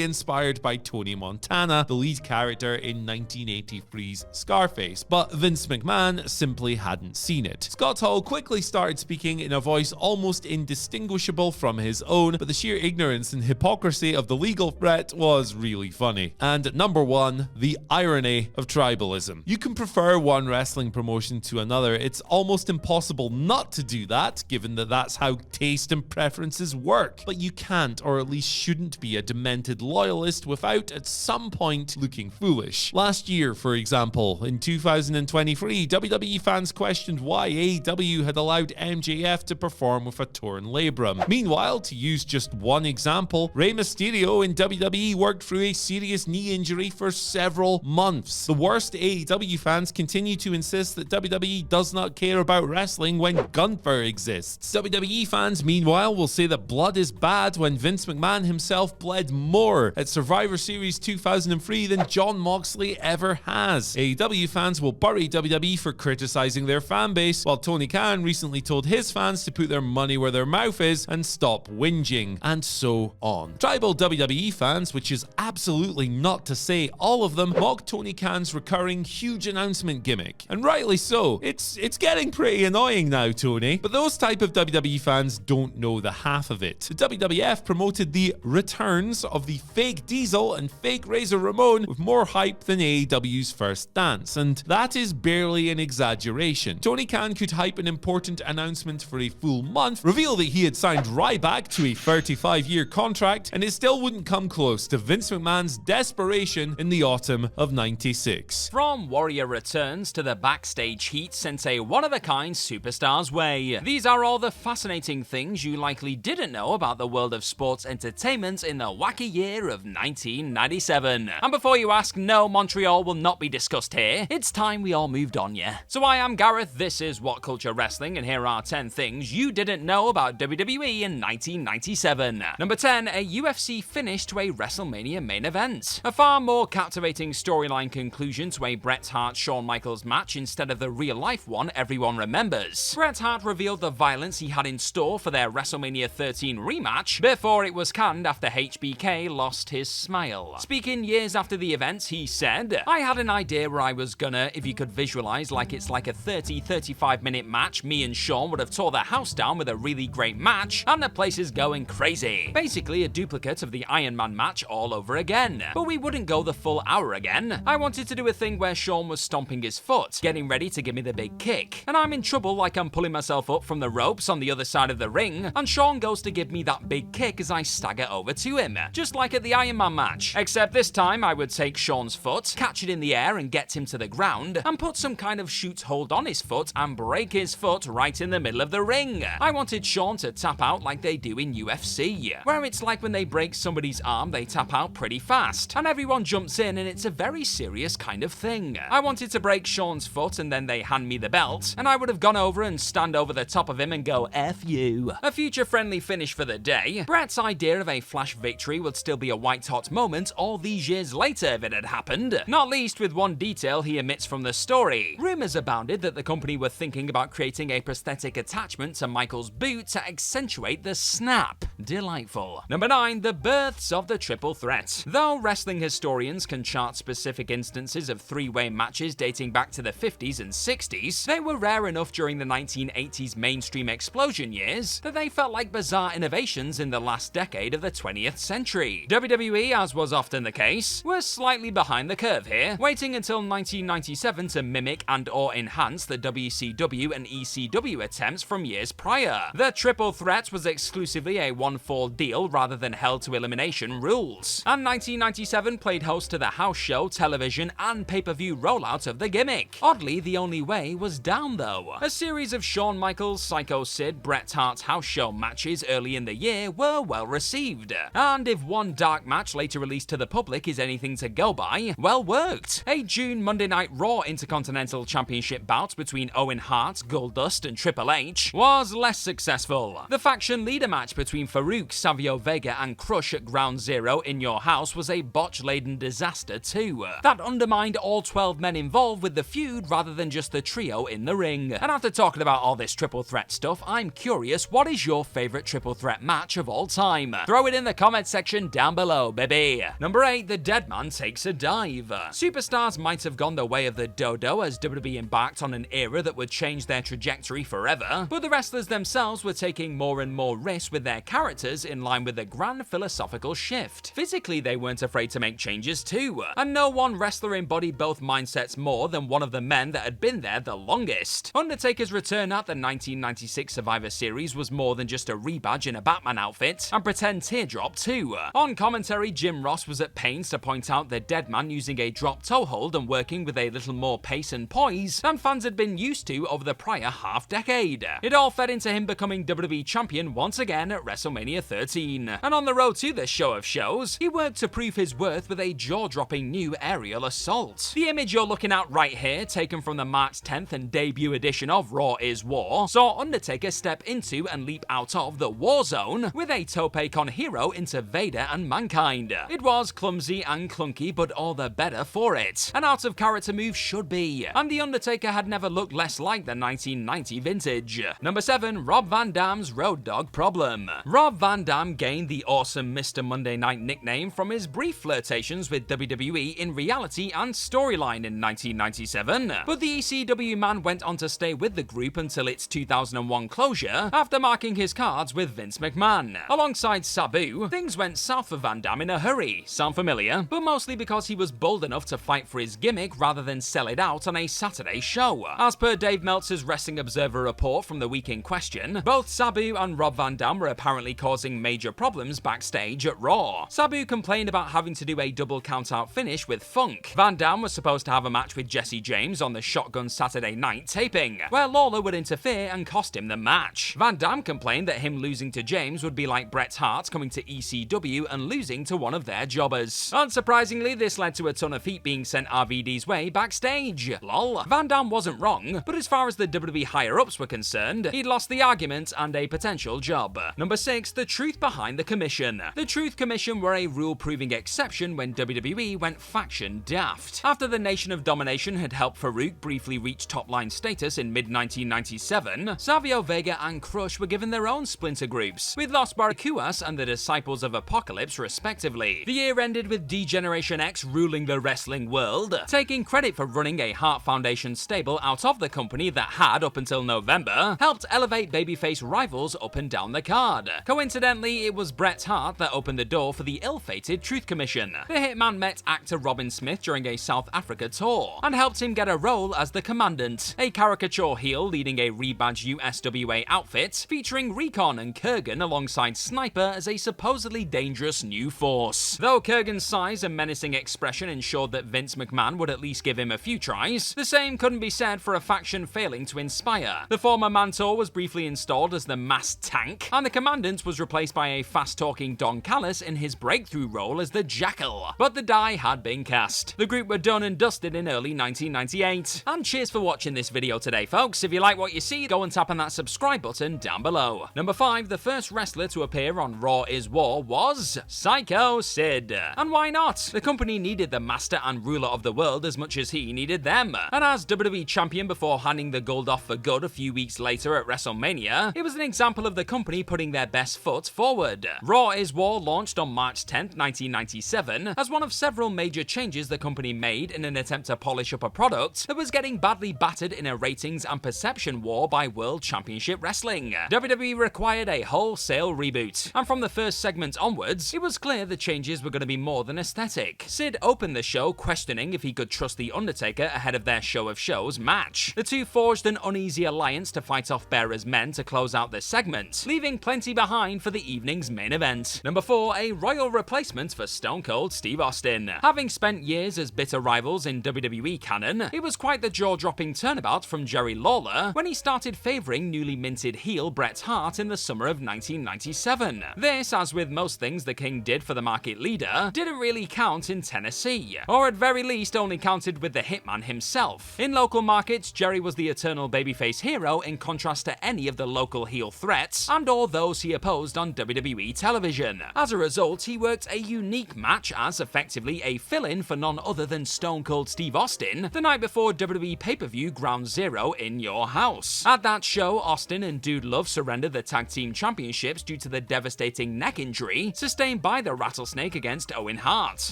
inspired by Tony Montana, the lead character in 1983's Scarface, but Vince McMahon simply hadn't seen it. Scott Hall quickly started speaking in a voice almost indistinguishable from his own, but the sheer ignorance and hypocrisy of the legal threat was really funny. And number 1, the irony of tribalism. You can prefer one wrestling promotion to another. It's almost impossible not to do that, given that that's how taste and preferences work. But you can't, or at least shouldn't be, a demented loyalist without at some point looking foolish. Last year, for example, in 2023, WWE fans questioned why AEW had allowed MJF to perform with a torn labrum. Meanwhile, to use just one example, Rey Mysterio in WWE worked through a serious knee injury for several months. The worst AEW fans continue to insist that WWE does not care about wrestling when Gunther exists. WWE fans, meanwhile, will say that blood is bad when Vince McMahon himself bled more at Survivor Series 2003 than Jon Moxley ever has. AEW fans will bury WWE for criticizing their fan base, while Tony Khan recently told his fans to put their money where their mouth is and stop whinging, and so on. Tribal WWE fans, which is absolutely not to say all of them, mock Tony Khan's recurring huge announcement gimmick. And rightly so. It's getting pretty annoying now, Tony. But those type of WWE fans don't know the half of it. The WWF promoted the returns of the fake Diesel and fake Razor Ramon with more hype than AEW's First Dance, and that is barely an exaggeration. Tony Khan could hype an important announcement for a full month, reveal that he had signed Ryback to a 35-year contract, and it still wouldn't come close to Vince McMahon's desperation in the autumn of '96. From Warrior Returns to the backstage heat sent a one-of-a-kind superstar's way. These are all the fascinating things you likely didn't know about the world of sports entertainment in the wacky year of 1997. And before you ask, no, Montreal will not be discussed here. It's time we all moved on, yeah. So I am Gareth, this is WhatCulture Wrestling, and here are 10 things you didn't know about WWE in 1997. Number 10, a UFC finish to a WrestleMania main event. A far more captivating storyline conclusion to a Bret Hart-Shawn Michaels match instead of the real-life one everyone remembers. Bret Hart revealed the violence he had in store for their WrestleMania 13 rematch before it was canned after HBK lost his smile. Speaking years after the event, he said, "I had an idea where I was gonna, if you could visualize like it's like a 30-35 minute match, me and Shawn would have tore the house down with a really great match, and the place is going crazy. Basically a duplicate of the Iron Man match all over again. But we wouldn't go the full hour again. I wanted to do a thing where Shawn was stomping his foot, getting ready to give me the big kick, and I'm in trouble like I'm pulling myself up from the ropes on the other side of the ring, and Shawn goes to give me that big kick as I stagger over to him, just like at the Iron Man match, except this time I would take Shawn's foot, catch it in the air and get him to the ground, and put some kind kind of shoot hold on his foot and break his foot right in the middle of the ring. I wanted Shawn to tap out like they do in UFC, where it's like when they break somebody's arm, they tap out pretty fast, and everyone jumps in and it's a very serious kind of thing. I wanted to break Shawn's foot and then they hand me the belt, and I would have gone over and stand over the top of him and go, F you. A future-friendly finish for the day. Bret's idea of a flash victory would still be a white-hot moment all these years later if it had happened, not least with one detail he omits from the story. Rumours abounded that the company were thinking about creating a prosthetic attachment to Michael's boot to accentuate the snap. Delightful. Number 9. The births of the triple threat. Though wrestling historians can chart specific instances of three-way matches dating back to the 50s and 60s, they were rare enough during the 1980s mainstream explosion years that they felt like bizarre innovations in the last decade of the 20th century. WWE, as was often the case, was slightly behind the curve here, waiting until 1997 to mimic and/or enhance the WCW and ECW attempts from years prior. The triple threat was exclusively a one-fall deal rather than hell to elimination rules, and 1997 played host to the house show, television, and pay-per-view rollout of the gimmick. Oddly, the only way was down though. A series of Shawn Michaels, Psycho Sid, Bret Hart house show matches early in the year were well received, and if one dark match later released to the public is anything to go by, well worked. A June Monday Night Raw Intercontinental Championship bout between Owen Hart, Goldust, and Triple H was less successful. The faction leader match between Farouk, Savio Vega, and Crush at Ground Zero in Your House was a botch-laden disaster too. That undermined all 12 men involved with the feud rather than just the trio in the ring. And after talking about all this triple threat stuff, I'm curious, what is your favourite triple threat match of all time? Throw it in the comment section down below, baby. Number 8. The Dead Man Takes a Dive. Superstars might have gone the way of the dodo as WWE embarked on an era that would change their trajectory forever, but the wrestlers themselves were taking more and more risks with their characters in line with the grand philosophical shift. Physically, they weren't afraid to make changes too, and no one wrestler embodied both mindsets more than one of the men that had been there the longest. Undertaker's return at the 1996 Survivor Series was more than just a rebadge in a Batman outfit and pretend teardrop too. On commentary, Jim Ross was at pains to point out the Dead Man using a drop toe hold and working with a little more pace and poise than fans had been used to over the prior half-decade. It all fed into him becoming WWE Champion once again at WrestleMania 13. And on the road to the show of shows, he worked to prove his worth with a jaw-dropping new aerial assault. The image you're looking at right here, taken from the March 10th and debut edition of Raw is War, saw Undertaker step into and leap out of the War Zone with a tope con hero into Vader and Mankind. It was clumsy and clunky, but all the better for it. An out-of-character move should be, and The Undertaker had never looked less like the 1990 vintage. Number 7. Rob Van Dam's Road Dogg Problem. Rob Van Dam gained the awesome Mr. Monday Night nickname from his brief flirtations with WWE in reality and storyline in 1997, but the ECW man went on to stay with the group until its 2001 closure after marking his cards with Vince McMahon. Alongside Sabu, things went south for Van Dam in a hurry. Sound familiar? But mostly because he was bold enough to fight for his gimmick rather than sell it out on a Saturday show. As per Dave Meltzer's Wrestling Observer report from the week in question, both Sabu and Rob Van Dam were apparently causing major problems backstage at Raw. Sabu complained about having to do a double count-out finish with Funk. Van Dam was supposed to have a match with Jesse James on the Shotgun Saturday Night taping, where Lawler would interfere and cost him the match. Van Dam complained that him losing to James would be like Bret Hart coming to ECW and losing to one of their jobbers. Unsurprisingly, this led to a ton of heat being sent RVD's way backstage. Lol. Van Dam wasn't wrong, but as far as the WWE higher-ups were concerned, he'd lost the argument and a potential job. Number 6. The truth behind the commission. The Truth Commission were a rule-proving exception when WWE went faction daft. After the Nation of Domination had helped Farouk briefly reach top-line status in mid-1997, Savio Vega and Crush were given their own splinter groups, with Los Barracudas and the Disciples of Apocalypse respectively. The year ended with D-Generation X ruling the wrestling world, taking credit for running a Hart Foundation stable out of the company that had, up until November, helped elevate babyface rivals up and down the card. Coincidentally, it was Bret Hart that opened the door for the ill-fated Truth Commission. The Hitman met actor Robin Smith during a South Africa tour and helped him get a role as the Commandant, a caricature heel leading a rebadged USWA outfit featuring Recon and Kurgan alongside Sniper as a supposedly dangerous new force. Though Kurgan's size and menacing expression ensured that Vince McMahon would at least give him a few tries, the same couldn't be said for a faction failing to inspire. The former Mantor was briefly installed as the Masked Tank, and the Commandant was replaced by a fast-talking Don Callis in his breakthrough role as the Jackal. But the die had been cast. The group were done and dusted in early 1998. And cheers for watching this video today, folks. If you like what you see, go and tap on that subscribe button down below. Number 5, the first wrestler to appear on Raw is War was Psycho Sid. And why not? The company needed the master and ruler of the world as much as he needed them. And as WWE champion before handing the gold off for good a few weeks later at WrestleMania, it was an example of the company putting their best foot forward. Raw is War launched on March 10th, 1997, as one of several major changes the company made in an attempt to polish up a product that was getting badly battered in a ratings and perception war by World Championship Wrestling. WWE required a wholesale reboot, and from the first segment onwards, it was clear the changes were going to be more than aesthetic. Sid opened the show questioning if he could trust The Undertaker ahead of their Show of Shows match. The two forged an uneasy alliance to fight off Bearer's men to close out the segment, leaving plenty behind for the evening's main event. Number 4, a royal replacement for Stone Cold Steve Austin. Having spent years as bitter rivals in WWE canon, it was quite the jaw-dropping turnabout from Jerry Lawler when he started favouring newly minted heel Bret Hart in the summer of 1997. This, as with most things the King did for the market leader, didn't really count in Tennessee, or at very least only counted with the Hitman himself. In local markets, Jerry was the eternal babyface hero in contrast to any of the local heel threats and or those he opposed on WWE television. As a result, he worked a unique match as effectively a fill-in for none other than Stone Cold Steve Austin the night before WWE pay-per-view Ground Zero in your house. At that show, Austin and Dude Love surrendered the tag team championships due to the devastating neck injury sustained by the Rattlesnake against Owen Hart.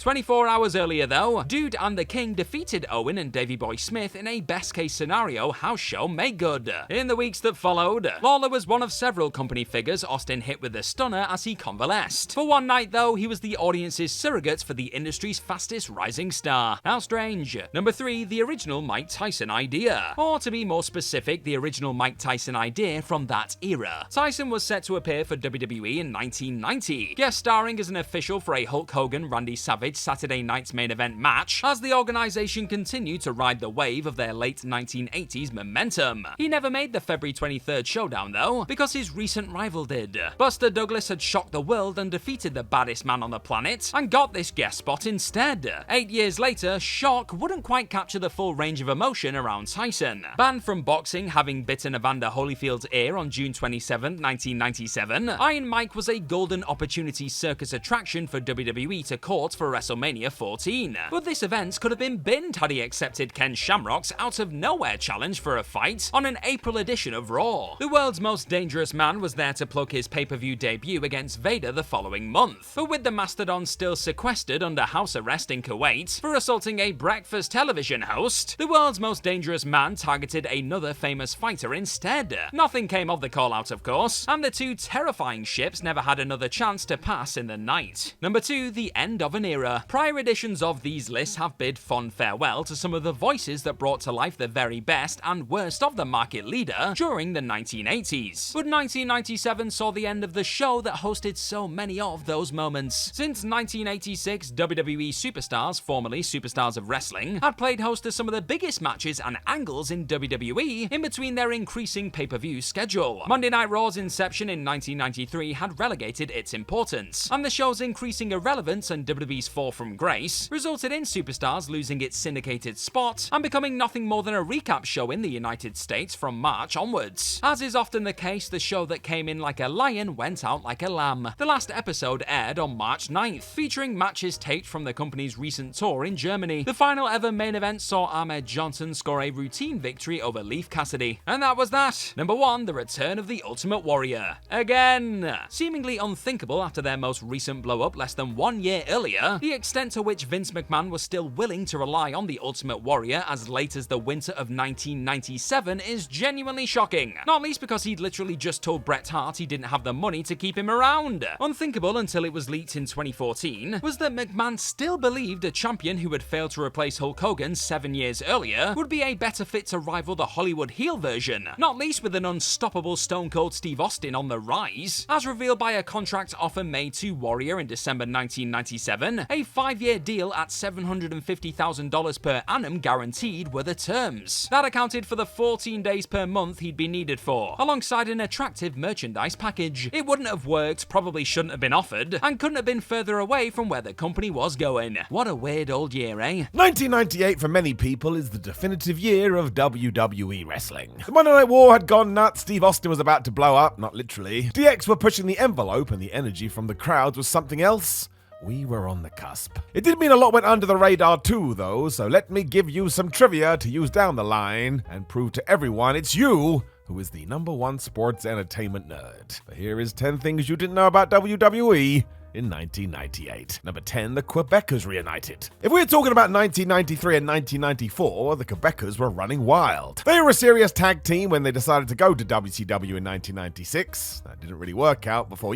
24 hours earlier though, Dude and the King defeated Owen and Davey Boy Smith in a best-case scenario house show made good. In the weeks that followed, Lawler was one of several company figures Austin hit with the stunner as he convalesced. For one night though, he was the audience's surrogate for the industry's fastest rising star. How strange. Number 3, the original Mike Tyson idea. Or to be more specific, the original Mike Tyson idea from that era. Tyson was set to appear for WWE in 1990, guest starring as an official for a Hulk Hogan-Randy Savage Saturday night's main event match, as the organization continued to ride the wave of their late 1980s momentum. He never made the February 23rd showdown though, because his recent rival did. Buster Douglas had shocked the world and defeated the baddest man on the planet, and got this guest spot instead. 8 years later, shock wouldn't quite capture the full range of emotion around Tyson. Banned from boxing, having bitten Evander Holyfield's ear on June 27, 1997, Iron Mike was a golden opportunity circus attraction for WWE to court for WrestleMania 14. But this event could have been binned had he accepted Ken Shamrock's out-of-nowhere challenge for a fight on an April edition of Raw. The world's most dangerous man was there to plug his pay-per-view debut against Vader the following month, but with the Mastodon still sequestered under house arrest in Kuwait for assaulting a breakfast television host, the world's most dangerous man targeted another famous fighter instead. Nothing came of the call-out, of course, and the two terrifying ships never had another chance to pass in the night. Number 2, the end of an era. Prior editions of these lists have bid fond farewell to some of the voices that brought to life the very best and worst of the market leader during the 1980s. But 1997 saw the end of the show that hosted so many of those moments. Since 1986, WWE superstars, formerly Superstars of Wrestling, had played host to some of the biggest matches and angles in WWE in between their increasing pay-per-view schedule. Monday Night Raw's inception in 1993 had relegated its importance, and the show's increasing irrelevance and WWE's fall from grace resulted in Superstars losing its syndicated spot and becoming nothing more than a recap show in the United States from March onwards. As is often the case, the show that came in like a lion went out like a lamb. The last episode aired on March 9th, featuring matches taped from the company's recent tour in Germany. The final ever main event saw Ahmed Johnson score a routine victory over Leif Cassidy. And that was that. Number 1, the return of the Ultimate Warrior. Again! Seemingly unthinkable after their most recent blow-up less than 1 year earlier, the extent to which Vince McMahon was still willing to rely on the Ultimate Warrior as late as the winter of 1997 is genuinely shocking. Not least because he'd literally just told Bret Hart he didn't have the the money to keep him around. Unthinkable until it was leaked in 2014 was that McMahon still believed a champion who had failed to replace Hulk Hogan 7 years earlier would be a better fit to rival the Hollywood heel version, not least with an unstoppable Stone Cold Steve Austin on the rise. As revealed by a contract offer made to Warrior in December 1997, a 5-year deal at $750,000 per annum guaranteed were the terms. That accounted for the 14 days per month he'd be needed for, alongside an attractive merchandise package. It wouldn't have worked, probably shouldn't have been offered, and couldn't have been further away from where the company was going. What a weird old year, eh? 1998 for many people is the definitive year of WWE wrestling. The Monday Night War had gone nuts, Steve Austin was about to blow up, not literally. DX were pushing the envelope, and the energy from the crowds was something else. We were on the cusp. It did mean a lot went under the radar too, though, so let me give you some trivia to use down the line and prove to everyone it's you who is the #1 sports entertainment nerd. But here is 10 things you didn't know about WWE in 1998. Number 10, the Quebecers reunited. If we're talking about 1993 and 1994, the Quebecers were running wild. They were a serious tag team when they decided to go to WCW in 1996. That didn't really work out before,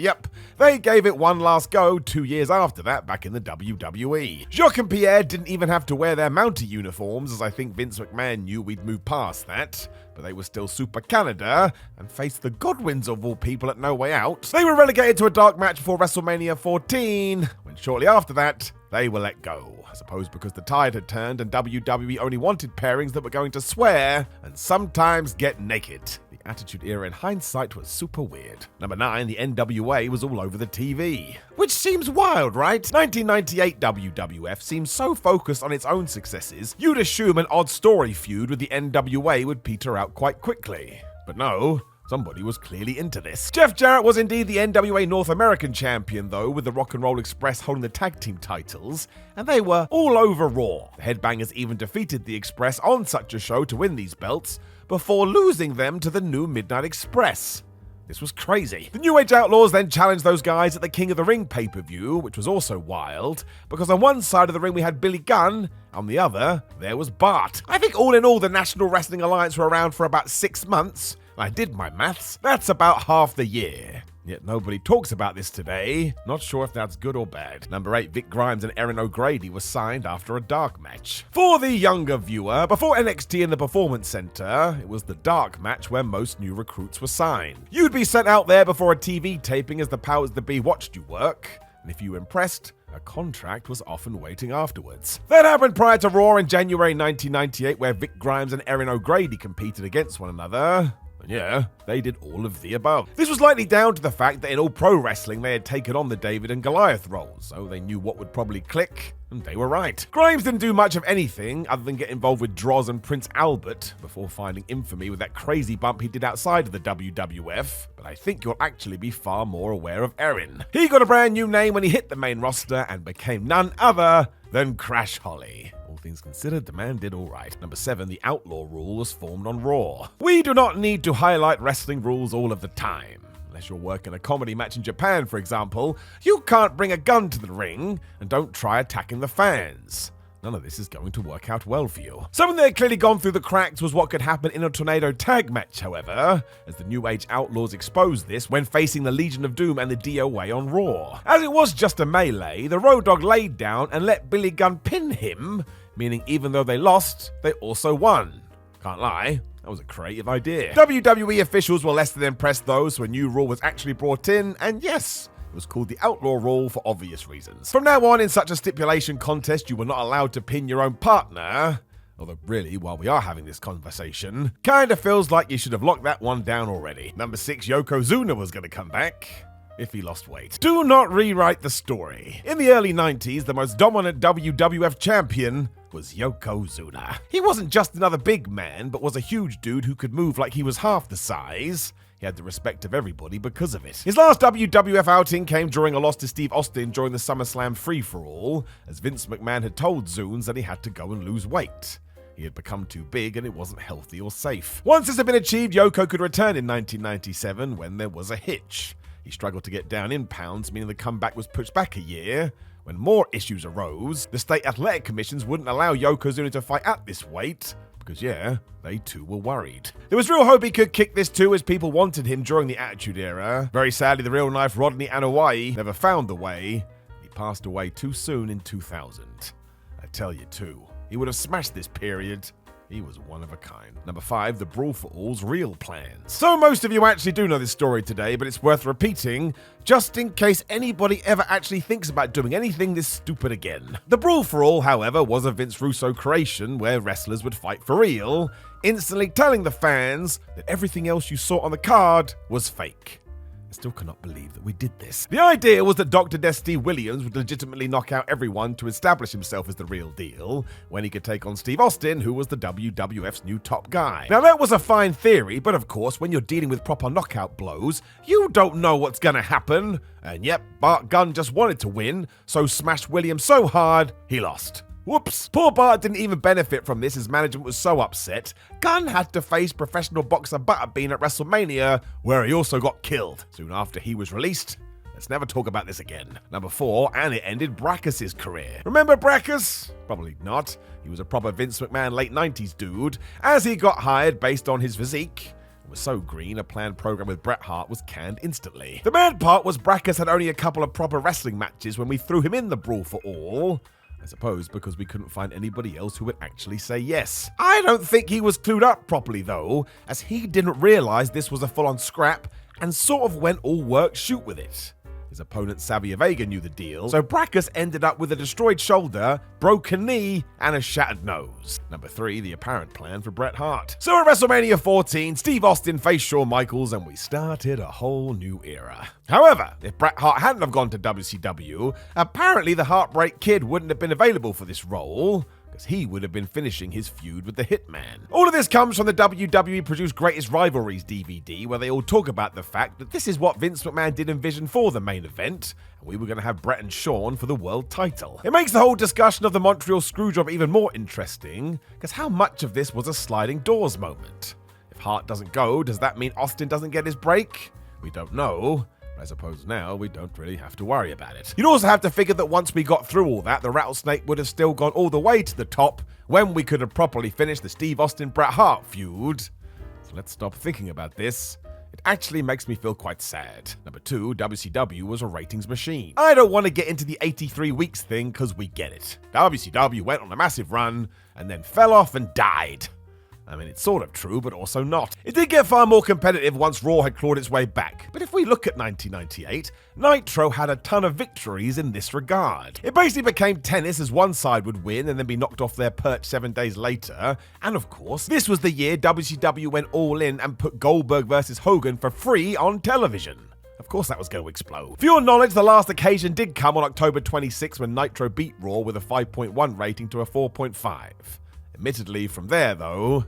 they gave it one last go 2 years after that back in the WWE. Jacques and Pierre didn't even have to wear their Mountie uniforms, as I think Vince McMahon knew we'd move past that. But they were still Super Canada and faced the Godwins of all people at No Way Out. They were relegated to a dark match before WrestleMania 14, when shortly after that, they were let go. I suppose because the tide had turned and WWE only wanted pairings that were going to swear and sometimes get naked. The Attitude Era in hindsight was super weird. Number 9, the NWA was all over the TV. Which seems wild, right? 1998 WWF seems so focused on its own successes, you'd assume an odd story feud with the NWA would peter out quite quickly. But no. Somebody was clearly into this. Jeff Jarrett was indeed the NWA North American champion, though, with the Rock and Roll Express holding the tag team titles, and they were all over Raw. The Headbangers even defeated the Express on such a show to win these belts, before losing them to the new Midnight Express. This was crazy. The New Age Outlaws then challenged those guys at the King of the Ring pay-per-view, which was also wild, because on one side of the ring we had Billy Gunn, on the other, there was Bart. I think all in all, the National Wrestling Alliance were around for about 6 months. I did my maths. That's about half the year. Yet nobody talks about this today. Not sure if that's good or bad. Number 8, Vic Grimes and Erin O'Grady were signed after a dark match. For the younger viewer, before NXT in the Performance Center, it was the dark match where most new recruits were signed. You'd be sent out there before a TV taping as the powers that be watched you work, and if you impressed, a contract was often waiting afterwards. That happened prior to Raw in January 1998, where Vic Grimes and Erin O'Grady competed against one another. Yeah, they did all of the above. This was likely down to the fact that in all pro wrestling they had taken on the David and Goliath roles, so they knew what would probably click, and they were right. Grimes didn't do much of anything other than get involved with Droz and Prince Albert before finding infamy with that crazy bump he did outside of the WWF, but I think you'll actually be far more aware of Erin. He got a brand new name when he hit the main roster and became none other than Crash Holly. All things considered, the man did all right. Number 7, the Outlaw Rule was formed on Raw. We do not need to highlight wrestling rules all of the time. Unless you're working a comedy match in Japan, for example, you can't bring a gun to the ring, and don't try attacking the fans. None of this is going to work out well for you. Something that had clearly gone through the cracks was what could happen in a tornado tag match, however, as the New Age Outlaws exposed this when facing the Legion of Doom and the DOA on Raw. As it was just a melee, the Road Dogg laid down and let Billy Gunn pin him, meaning even though they lost, they also won. Can't lie, that was a creative idea. WWE officials were less than impressed though, so a new rule was actually brought in, and yes, it was called the Outlaw Rule for obvious reasons. From now on, in such a stipulation contest, you were not allowed to pin your own partner. Although really, while we are having this conversation, kinda feels like you should have locked that one down already. Number 6, Yokozuna was gonna come back. If he lost weight. Do not rewrite the story. In the early 90s, the most dominant WWF champion was Yokozuna. He wasn't just another big man, but was a huge dude who could move like he was half the size. He had the respect of everybody because of it. His last WWF outing came during a loss to Steve Austin during the SummerSlam free-for-all, as Vince McMahon had told Zunes that he had to go and lose weight. He had become too big and it wasn't healthy or safe. Once this had been achieved, Yoko could return in 1997 when there was a hitch. He struggled to get down in pounds, meaning the comeback was pushed back a year. When more issues arose, the state athletic commissions wouldn't allow Yokozuna to fight at this weight, Because yeah, they too were worried. There was real hope he could kick this too, as people wanted him during the Attitude Era. Very sadly, the real life Rodney Anoa'i never found the way. He passed away too soon in 2000. I tell you too, he would have smashed this period. He was one of a kind. Number 5, the Brawl for All's real plans. So most of you actually do know this story today, but it's worth repeating, just in case anybody ever actually thinks about doing anything this stupid again. The Brawl for All, however, was a Vince Russo creation where wrestlers would fight for real, instantly telling the fans that everything else you saw on the card was fake. I still cannot believe that we did this. The idea was that Dr. Dusty Williams would legitimately knock out everyone to establish himself as the real deal, when he could take on Steve Austin, who was the WWF's new top guy. Now that was a fine theory, but of course when you're dealing with proper knockout blows, you don't know what's gonna happen. And yep, Bart Gunn just wanted to win, so smashed Williams so hard, he lost. Whoops. Poor Bart didn't even benefit from this as management was so upset. Gunn had to face professional boxer Butterbean at WrestleMania, where he also got killed. Soon after he was released. Let's never talk about this again. Number 4, and it ended Brackus' career. Remember Brackus? Probably not. He was a proper Vince McMahon late 90s dude, as he got hired based on his physique. It was so green, a planned program with Bret Hart was canned instantly. The bad part was Brackus had only a couple of proper wrestling matches when we threw him in the Brawl for All. I suppose because we couldn't find anybody else who would actually say yes. I don't think he was clued up properly though, as he didn't realise this was a full-on scrap and sort of went all work shoot with it. His opponent Savio Vega knew the deal, so Brackus ended up with a destroyed shoulder, broken knee, and a shattered nose. Number 3, the apparent plan for Bret Hart. So at WrestleMania 14, Steve Austin faced Shawn Michaels and we started a whole new era. However, if Bret Hart hadn't have gone to WCW, apparently the Heartbreak Kid wouldn't have been available for this role, because he would have been finishing his feud with the Hitman. All of this comes from the WWE produced Greatest Rivalries DVD, where they all talk about the fact that this is what Vince McMahon did envision for the main event, and we were going to have Bret and Shawn for the world title. It makes the whole discussion of the Montreal Screwjob even more interesting, because how much of this was a sliding doors moment? If Hart doesn't go, does that mean Austin doesn't get his break? We don't know. I suppose now we don't really have to worry about it. You'd also have to figure that once we got through all that, the Rattlesnake would have still gone all the way to the top when we could have properly finished the Steve Austin-Bret Hart feud. So let's stop thinking about this. It actually makes me feel quite sad. Number 2, WCW was a ratings machine. I don't want to get into the 83 weeks thing because we get it. WCW went on a massive run and then fell off and died. I mean, it's sort of true, but also not. It did get far more competitive once Raw had clawed its way back. But if we look at 1998, Nitro had a ton of victories in this regard. It basically became tennis as one side would win and then be knocked off their perch 7 days later. And of course, this was the year WCW went all in and put Goldberg versus Hogan for free on television. Of course that was going to explode. For your knowledge, the last occasion did come on October 26 when Nitro beat Raw with a 5.1 rating to a 4.5. Admittedly, from there though,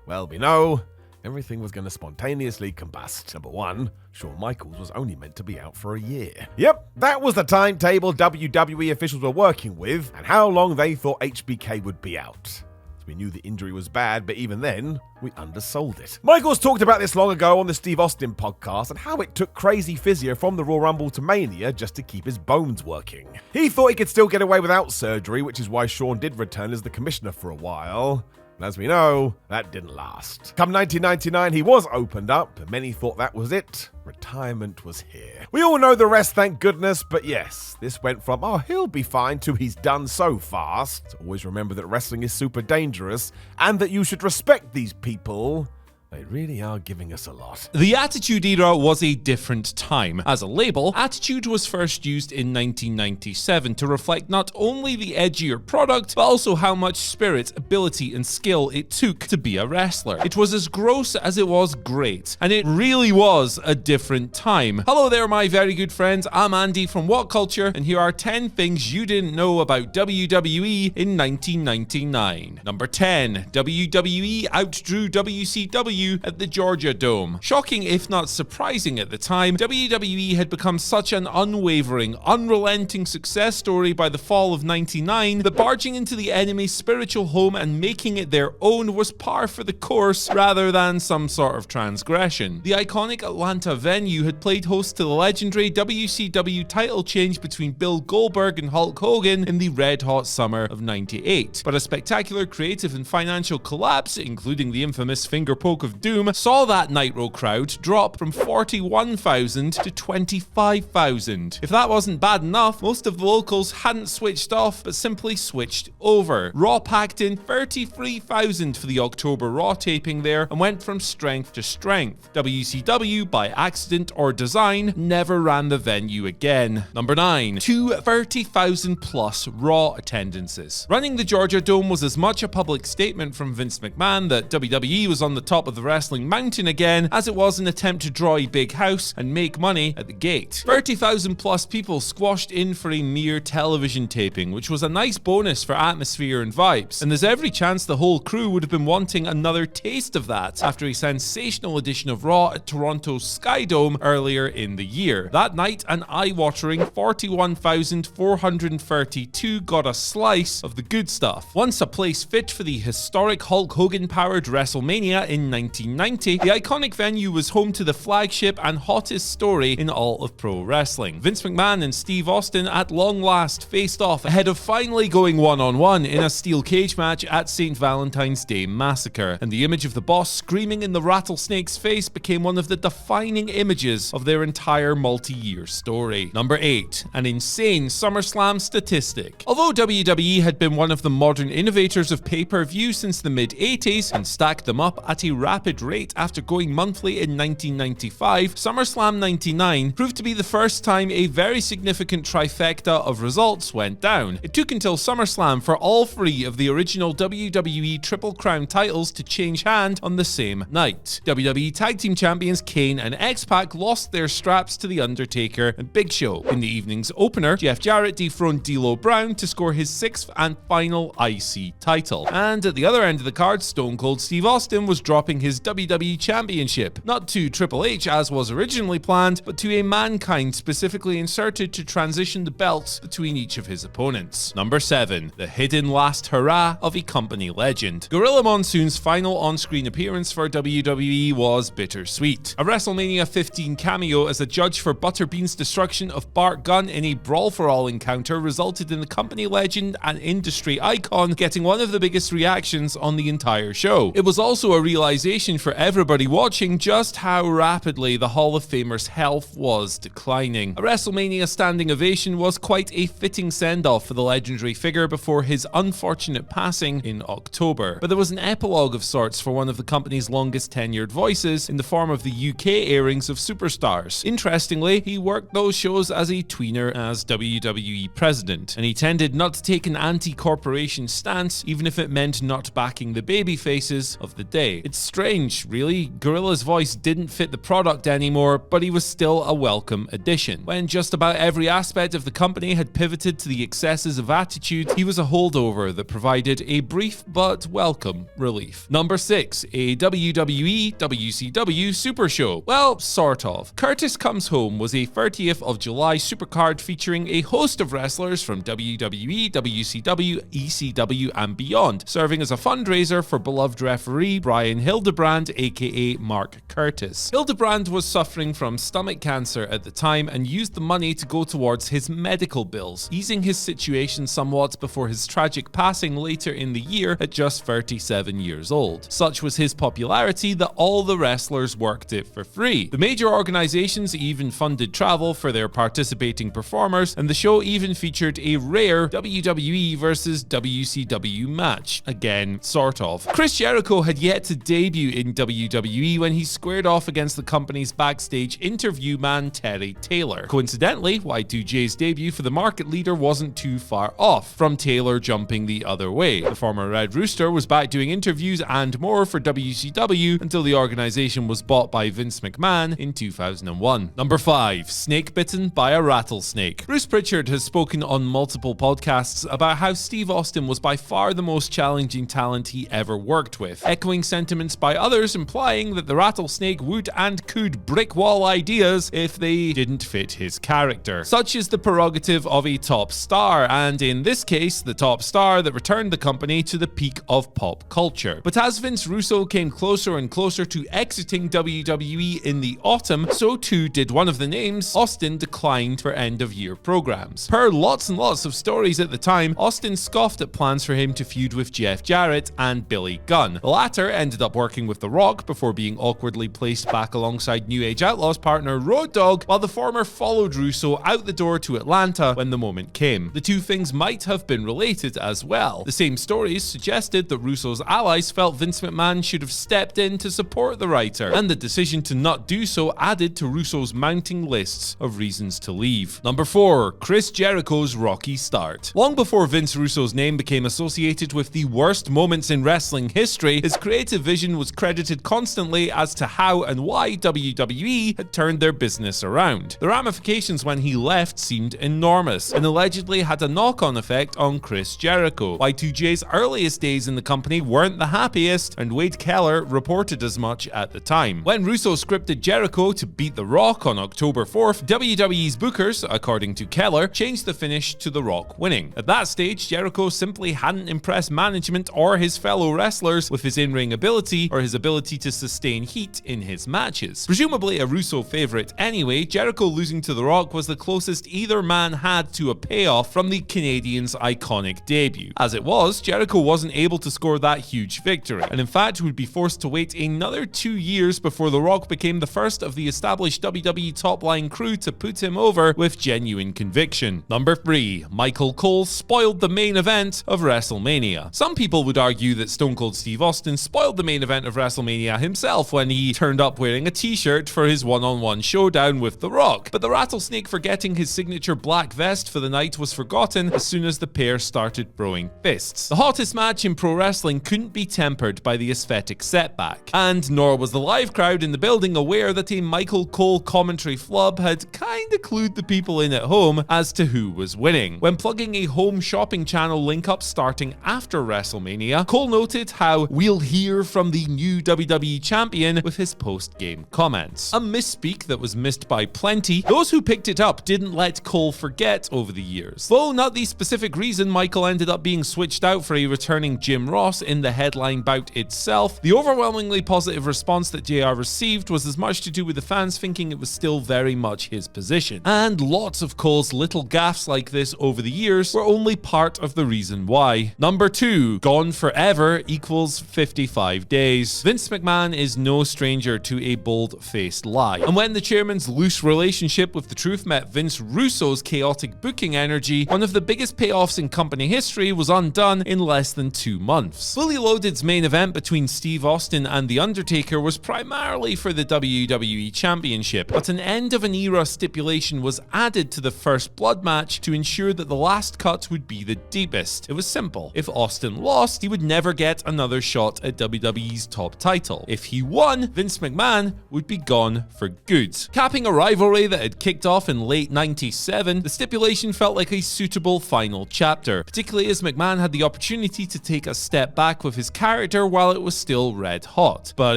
well, we know everything was going to spontaneously combust. Number 1, Shawn Michaels was only meant to be out for a year. Yep, that was the timetable WWE officials were working with and how long they thought HBK would be out. We knew the injury was bad, but even then, we undersold it. Michaels talked about this long ago on the Steve Austin podcast and how it took crazy physio from the Royal Rumble to Mania just to keep his bones working. He thought he could still get away without surgery, which is why Shawn did return as the commissioner for a while. And as we know, that didn't last. Come 1999, he was opened up, and many thought that was it. Retirement was here. We all know the rest, thank goodness, but yes, this went from, oh, he'll be fine, to he's done so fast. So always remember that wrestling is super dangerous, and that you should respect these people. They really are giving us a lot. The Attitude Era was a different time. As a label, Attitude was first used in 1997 to reflect not only the edgier product, but also how much spirit, ability, and skill it took to be a wrestler. It was as gross as it was great, and it really was a different time. Hello there, my very good friends. I'm Andy from WhatCulture, and here are 10 things you didn't know about WWE in 1999. Number 10. WWE outdrew WCW debut at the Georgia Dome. Shocking if not surprising at the time, WWE had become such an unwavering, unrelenting success story by the fall of '99 that barging into the enemy's spiritual home and making it their own was par for the course rather than some sort of transgression. The iconic Atlanta venue had played host to the legendary WCW title change between Bill Goldberg and Hulk Hogan in the red-hot summer of '98. But a spectacular creative and financial collapse, including the infamous finger poke of doom, saw that Nitro crowd drop from 41,000 to 25,000. If that wasn't bad enough, most of the locals hadn't switched off but simply switched over. Raw packed in 33,000 for the October Raw taping there and went from strength to strength. WCW, by accident or design, never ran the venue again. Number 9. 30,000 plus Raw attendances. Running the Georgia Dome was as much a public statement from Vince McMahon that WWE was on the top of the wrestling mountain again as it was an attempt to draw a big house and make money at the gate. 30,000 plus people squashed in for a mere television taping, which was a nice bonus for atmosphere and vibes, and there's every chance the whole crew would have been wanting another taste of that after a sensational edition of Raw at Toronto's Sky Dome earlier in the year. That night, an eye-watering 41,432 got a slice of the good stuff. Once a place fit for the historic Hulk Hogan-powered WrestleMania in 1990, the iconic venue was home to the flagship and hottest story in all of pro wrestling. Vince McMahon and Steve Austin at long last faced off ahead of finally going one-on-one in a steel cage match at St. Valentine's Day Massacre, and the image of the boss screaming in the rattlesnake's face became one of the defining images of their entire multi-year story. Number 8. An insane SummerSlam statistic. Although WWE had been one of the modern innovators of pay-per-view since the mid-80s and stacked them up at a rapid rate after going monthly in 1995, SummerSlam 99 proved to be the first time a very significant trifecta of results went down. It took until SummerSlam for all 3 of the original WWE Triple Crown titles to change hand on the same night. WWE Tag Team Champions Kane and X-Pac lost their straps to The Undertaker and Big Show. In the evening's opener, Jeff Jarrett dethroned D'Lo Brown to score his 6th and final IC title. And at the other end of the card, Stone Cold Steve Austin was dropping his WWE Championship, not to Triple H as was originally planned, but to a Mankind specifically inserted to transition the belts between each of his opponents. Number 7. The hidden last hurrah of a company legend. Gorilla Monsoon's final on-screen appearance for WWE was bittersweet. A WrestleMania 15 cameo as a judge for Butterbean's destruction of Bart Gunn in a brawl-for-all encounter resulted in the company legend and industry icon getting one of the biggest reactions on the entire show. It was also a realization for everybody watching just how rapidly the Hall of Famer's health was declining. A WrestleMania standing ovation was quite a fitting send-off for the legendary figure before his unfortunate passing in October. But there was an epilogue of sorts for one of the company's longest tenured voices in the form of the UK airings of Superstars. Interestingly, he worked those shows as a tweener as WWE president, and he tended not to take an anti-corporation stance even if it meant not backing the baby faces of the day. It's strange, really. Gorilla's voice didn't fit the product anymore, but he was still a welcome addition. When just about every aspect of the company had pivoted to the excesses of Attitude, he was a holdover that provided a brief but welcome relief. Number 6. A WWE WCW Super Show. Well, sort of. Curtis Comes Home was a 30th of July supercard featuring a host of wrestlers from WWE, WCW, ECW, and beyond, serving as a fundraiser for beloved referee Brian Hildebrand, aka Mark Curtis. Hildebrand was suffering from stomach cancer at the time and used the money to go towards his medical bills, easing his situation somewhat before his tragic passing later in the year at just 37 years old. Such was his popularity that all the wrestlers worked it for free. The major organizations even funded travel for their participating performers, and the show even featured a rare WWE versus WCW match. Again, sort of. Chris Jericho had yet to debut in WWE when he squared off against the company's backstage interview man Terry Taylor. Coincidentally, Y2J's debut for the market leader wasn't too far off from Taylor jumping the other way. The former Red Rooster was back doing interviews and more for WCW until the organization was bought by Vince McMahon in 2001. Number 5. Snake bitten by a rattlesnake. Bruce Pritchard has spoken on multiple podcasts about how Steve Austin was by far the most challenging talent he ever worked with, echoing sentiments by by others implying that the Rattlesnake would and could brick wall ideas if they didn't fit his character. Such is the prerogative of a top star, and in this case, the top star that returned the company to the peak of pop culture. But as Vince Russo came closer and closer to exiting WWE in the autumn, so too did one of the names. Austin declined for end-of-year programs. Per lots and lots of stories at the time, Austin scoffed at plans for him to feud with Jeff Jarrett and Billy Gunn. The latter ended up working with The Rock before being awkwardly placed back alongside New Age Outlaws partner Road Dogg, while the former followed Russo out the door to Atlanta when the moment came. The two things might have been related as well. The same stories suggested that Russo's allies felt Vince McMahon should have stepped in to support the writer, and the decision to not do so added to Russo's mounting lists of reasons to leave. Number 4. Chris Jericho's rocky start. Long before Vince Russo's name became associated with the worst moments in wrestling history, his creative vision was credited constantly as to how and why WWE had turned their business around. The ramifications when he left seemed enormous, and allegedly had a knock-on effect on Chris Jericho. Y2J's earliest days in the company weren't the happiest, and Wade Keller reported as much at the time. When Russo scripted Jericho to beat The Rock on October 4th, WWE's bookers, according to Keller, changed the finish to The Rock winning. At that stage, Jericho simply hadn't impressed management or his fellow wrestlers with his in-ring ability or his ability to sustain heat in his matches. Presumably a Russo favorite anyway, Jericho losing to The Rock was the closest either man had to a payoff from the Canadian's iconic debut. As it was, Jericho wasn't able to score that huge victory, and in fact would be forced to wait another 2 years before The Rock became the first of the established WWE top-line crew to put him over with genuine conviction. Number 3. Michael Cole spoiled the main event of WrestleMania. Some people would argue that Stone Cold Steve Austin spoiled the main event of WrestleMania himself when he turned up wearing a t-shirt for his one-on-one showdown with The Rock, but the Rattlesnake forgetting his signature black vest for the night was forgotten as soon as the pair started throwing fists. The hottest match in pro wrestling couldn't be tempered by the aesthetic setback, and nor was the live crowd in the building aware that a Michael Cole commentary flub had kinda clued the people in at home as to who was winning. When plugging a home shopping channel link up starting after WrestleMania, Cole noted how "we'll hear from the new WWE champion" with his post-game comments. A misspeak that was missed by plenty. Those who picked it up didn't let Cole forget over the years. Though not the specific reason Michael ended up being switched out for a returning Jim Ross in the headline bout itself, the overwhelmingly positive response that JR received was as much to do with the fans thinking it was still very much his position. And lots of Cole's little gaffes like this over the years were only part of the reason why. Number 2. Gone forever equals 55 days. Vince McMahon is no stranger to a bold-faced lie. And when the chairman's loose relationship with the truth met Vince Russo's chaotic booking energy, one of the biggest payoffs in company history was undone in less than 2 months. Fully Loaded's main event between Steve Austin and The Undertaker was primarily for the WWE Championship, but an end-of-an-era stipulation was added to the First Blood match to ensure that the last cut would be the deepest. It was simple. If Austin lost, he would never get another shot at WWE's top title. If he won, Vince McMahon would be gone for good. Capping a rivalry that had kicked off in late '97, the stipulation felt like a suitable final chapter, particularly as McMahon had the opportunity to take a step back with his character while it was still red hot. But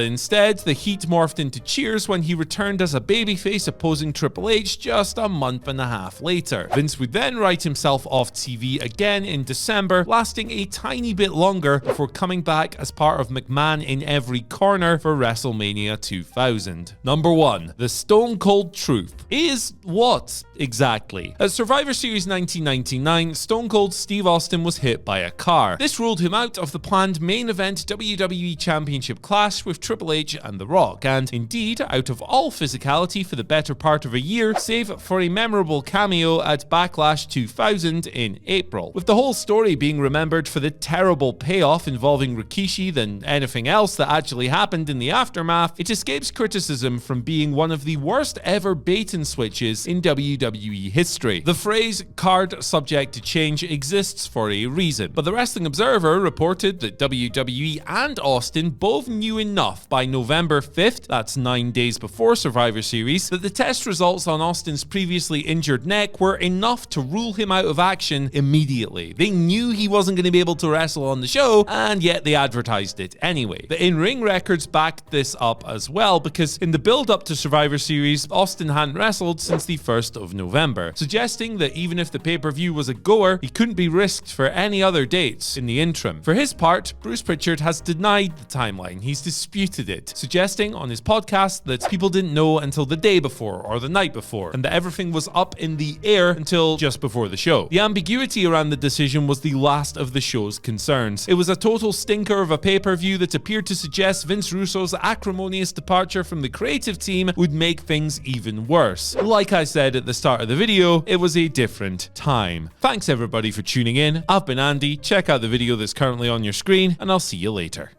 instead, the heat morphed into cheers when he returned as a babyface opposing Triple H just a month and a half later. Vince would then write himself off TV again in December, lasting a tiny bit longer before coming back as part of McMahon in Every Corner for WrestleMania 2000. Number 1. The Stone Cold Truth. Is what exactly? At Survivor Series 1999, Stone Cold Steve Austin was hit by a car. This ruled him out of the planned main event WWE Championship clash with Triple H and The Rock, and indeed out of all physicality for the better part of a year, save for a memorable cameo at Backlash 2000 in April. With the whole story being remembered for the terrible payoff involving Rikishi than anything else that actually happened in the aftermath, it escapes criticism from being one of the worst ever bait and switches in WWE history. The phrase "card subject to change" exists for a reason, but the Wrestling Observer reported that WWE and Austin both knew enough by November 5th, that's 9 days before Survivor Series, that the test results on Austin's previously injured neck were enough to rule him out of action immediately. They knew he wasn't going to be able to wrestle on the show, and yet they advertised it anyway. The The in-ring records backed this up as well, because in the build-up to Survivor Series, Austin hadn't wrestled since the 1st of November, suggesting that even if the pay-per-view was a goer, he couldn't be risked for any other dates in the interim. For his part, Bruce Pritchard has denied the timeline. He's disputed it, suggesting on his podcast that people didn't know until the day before or the night before, and that everything was up in the air until just before the show. The ambiguity around the decision was the last of the show's concerns. It was a total stinker of a pay-per-view that appeared to suggest Vince Russo's acrimonious departure from the creative team would make things even worse. Like I said at the start of the video, it was a different time. Thanks everybody for tuning in. I've been Andy. Check out the video that's currently on your screen, and I'll see you later.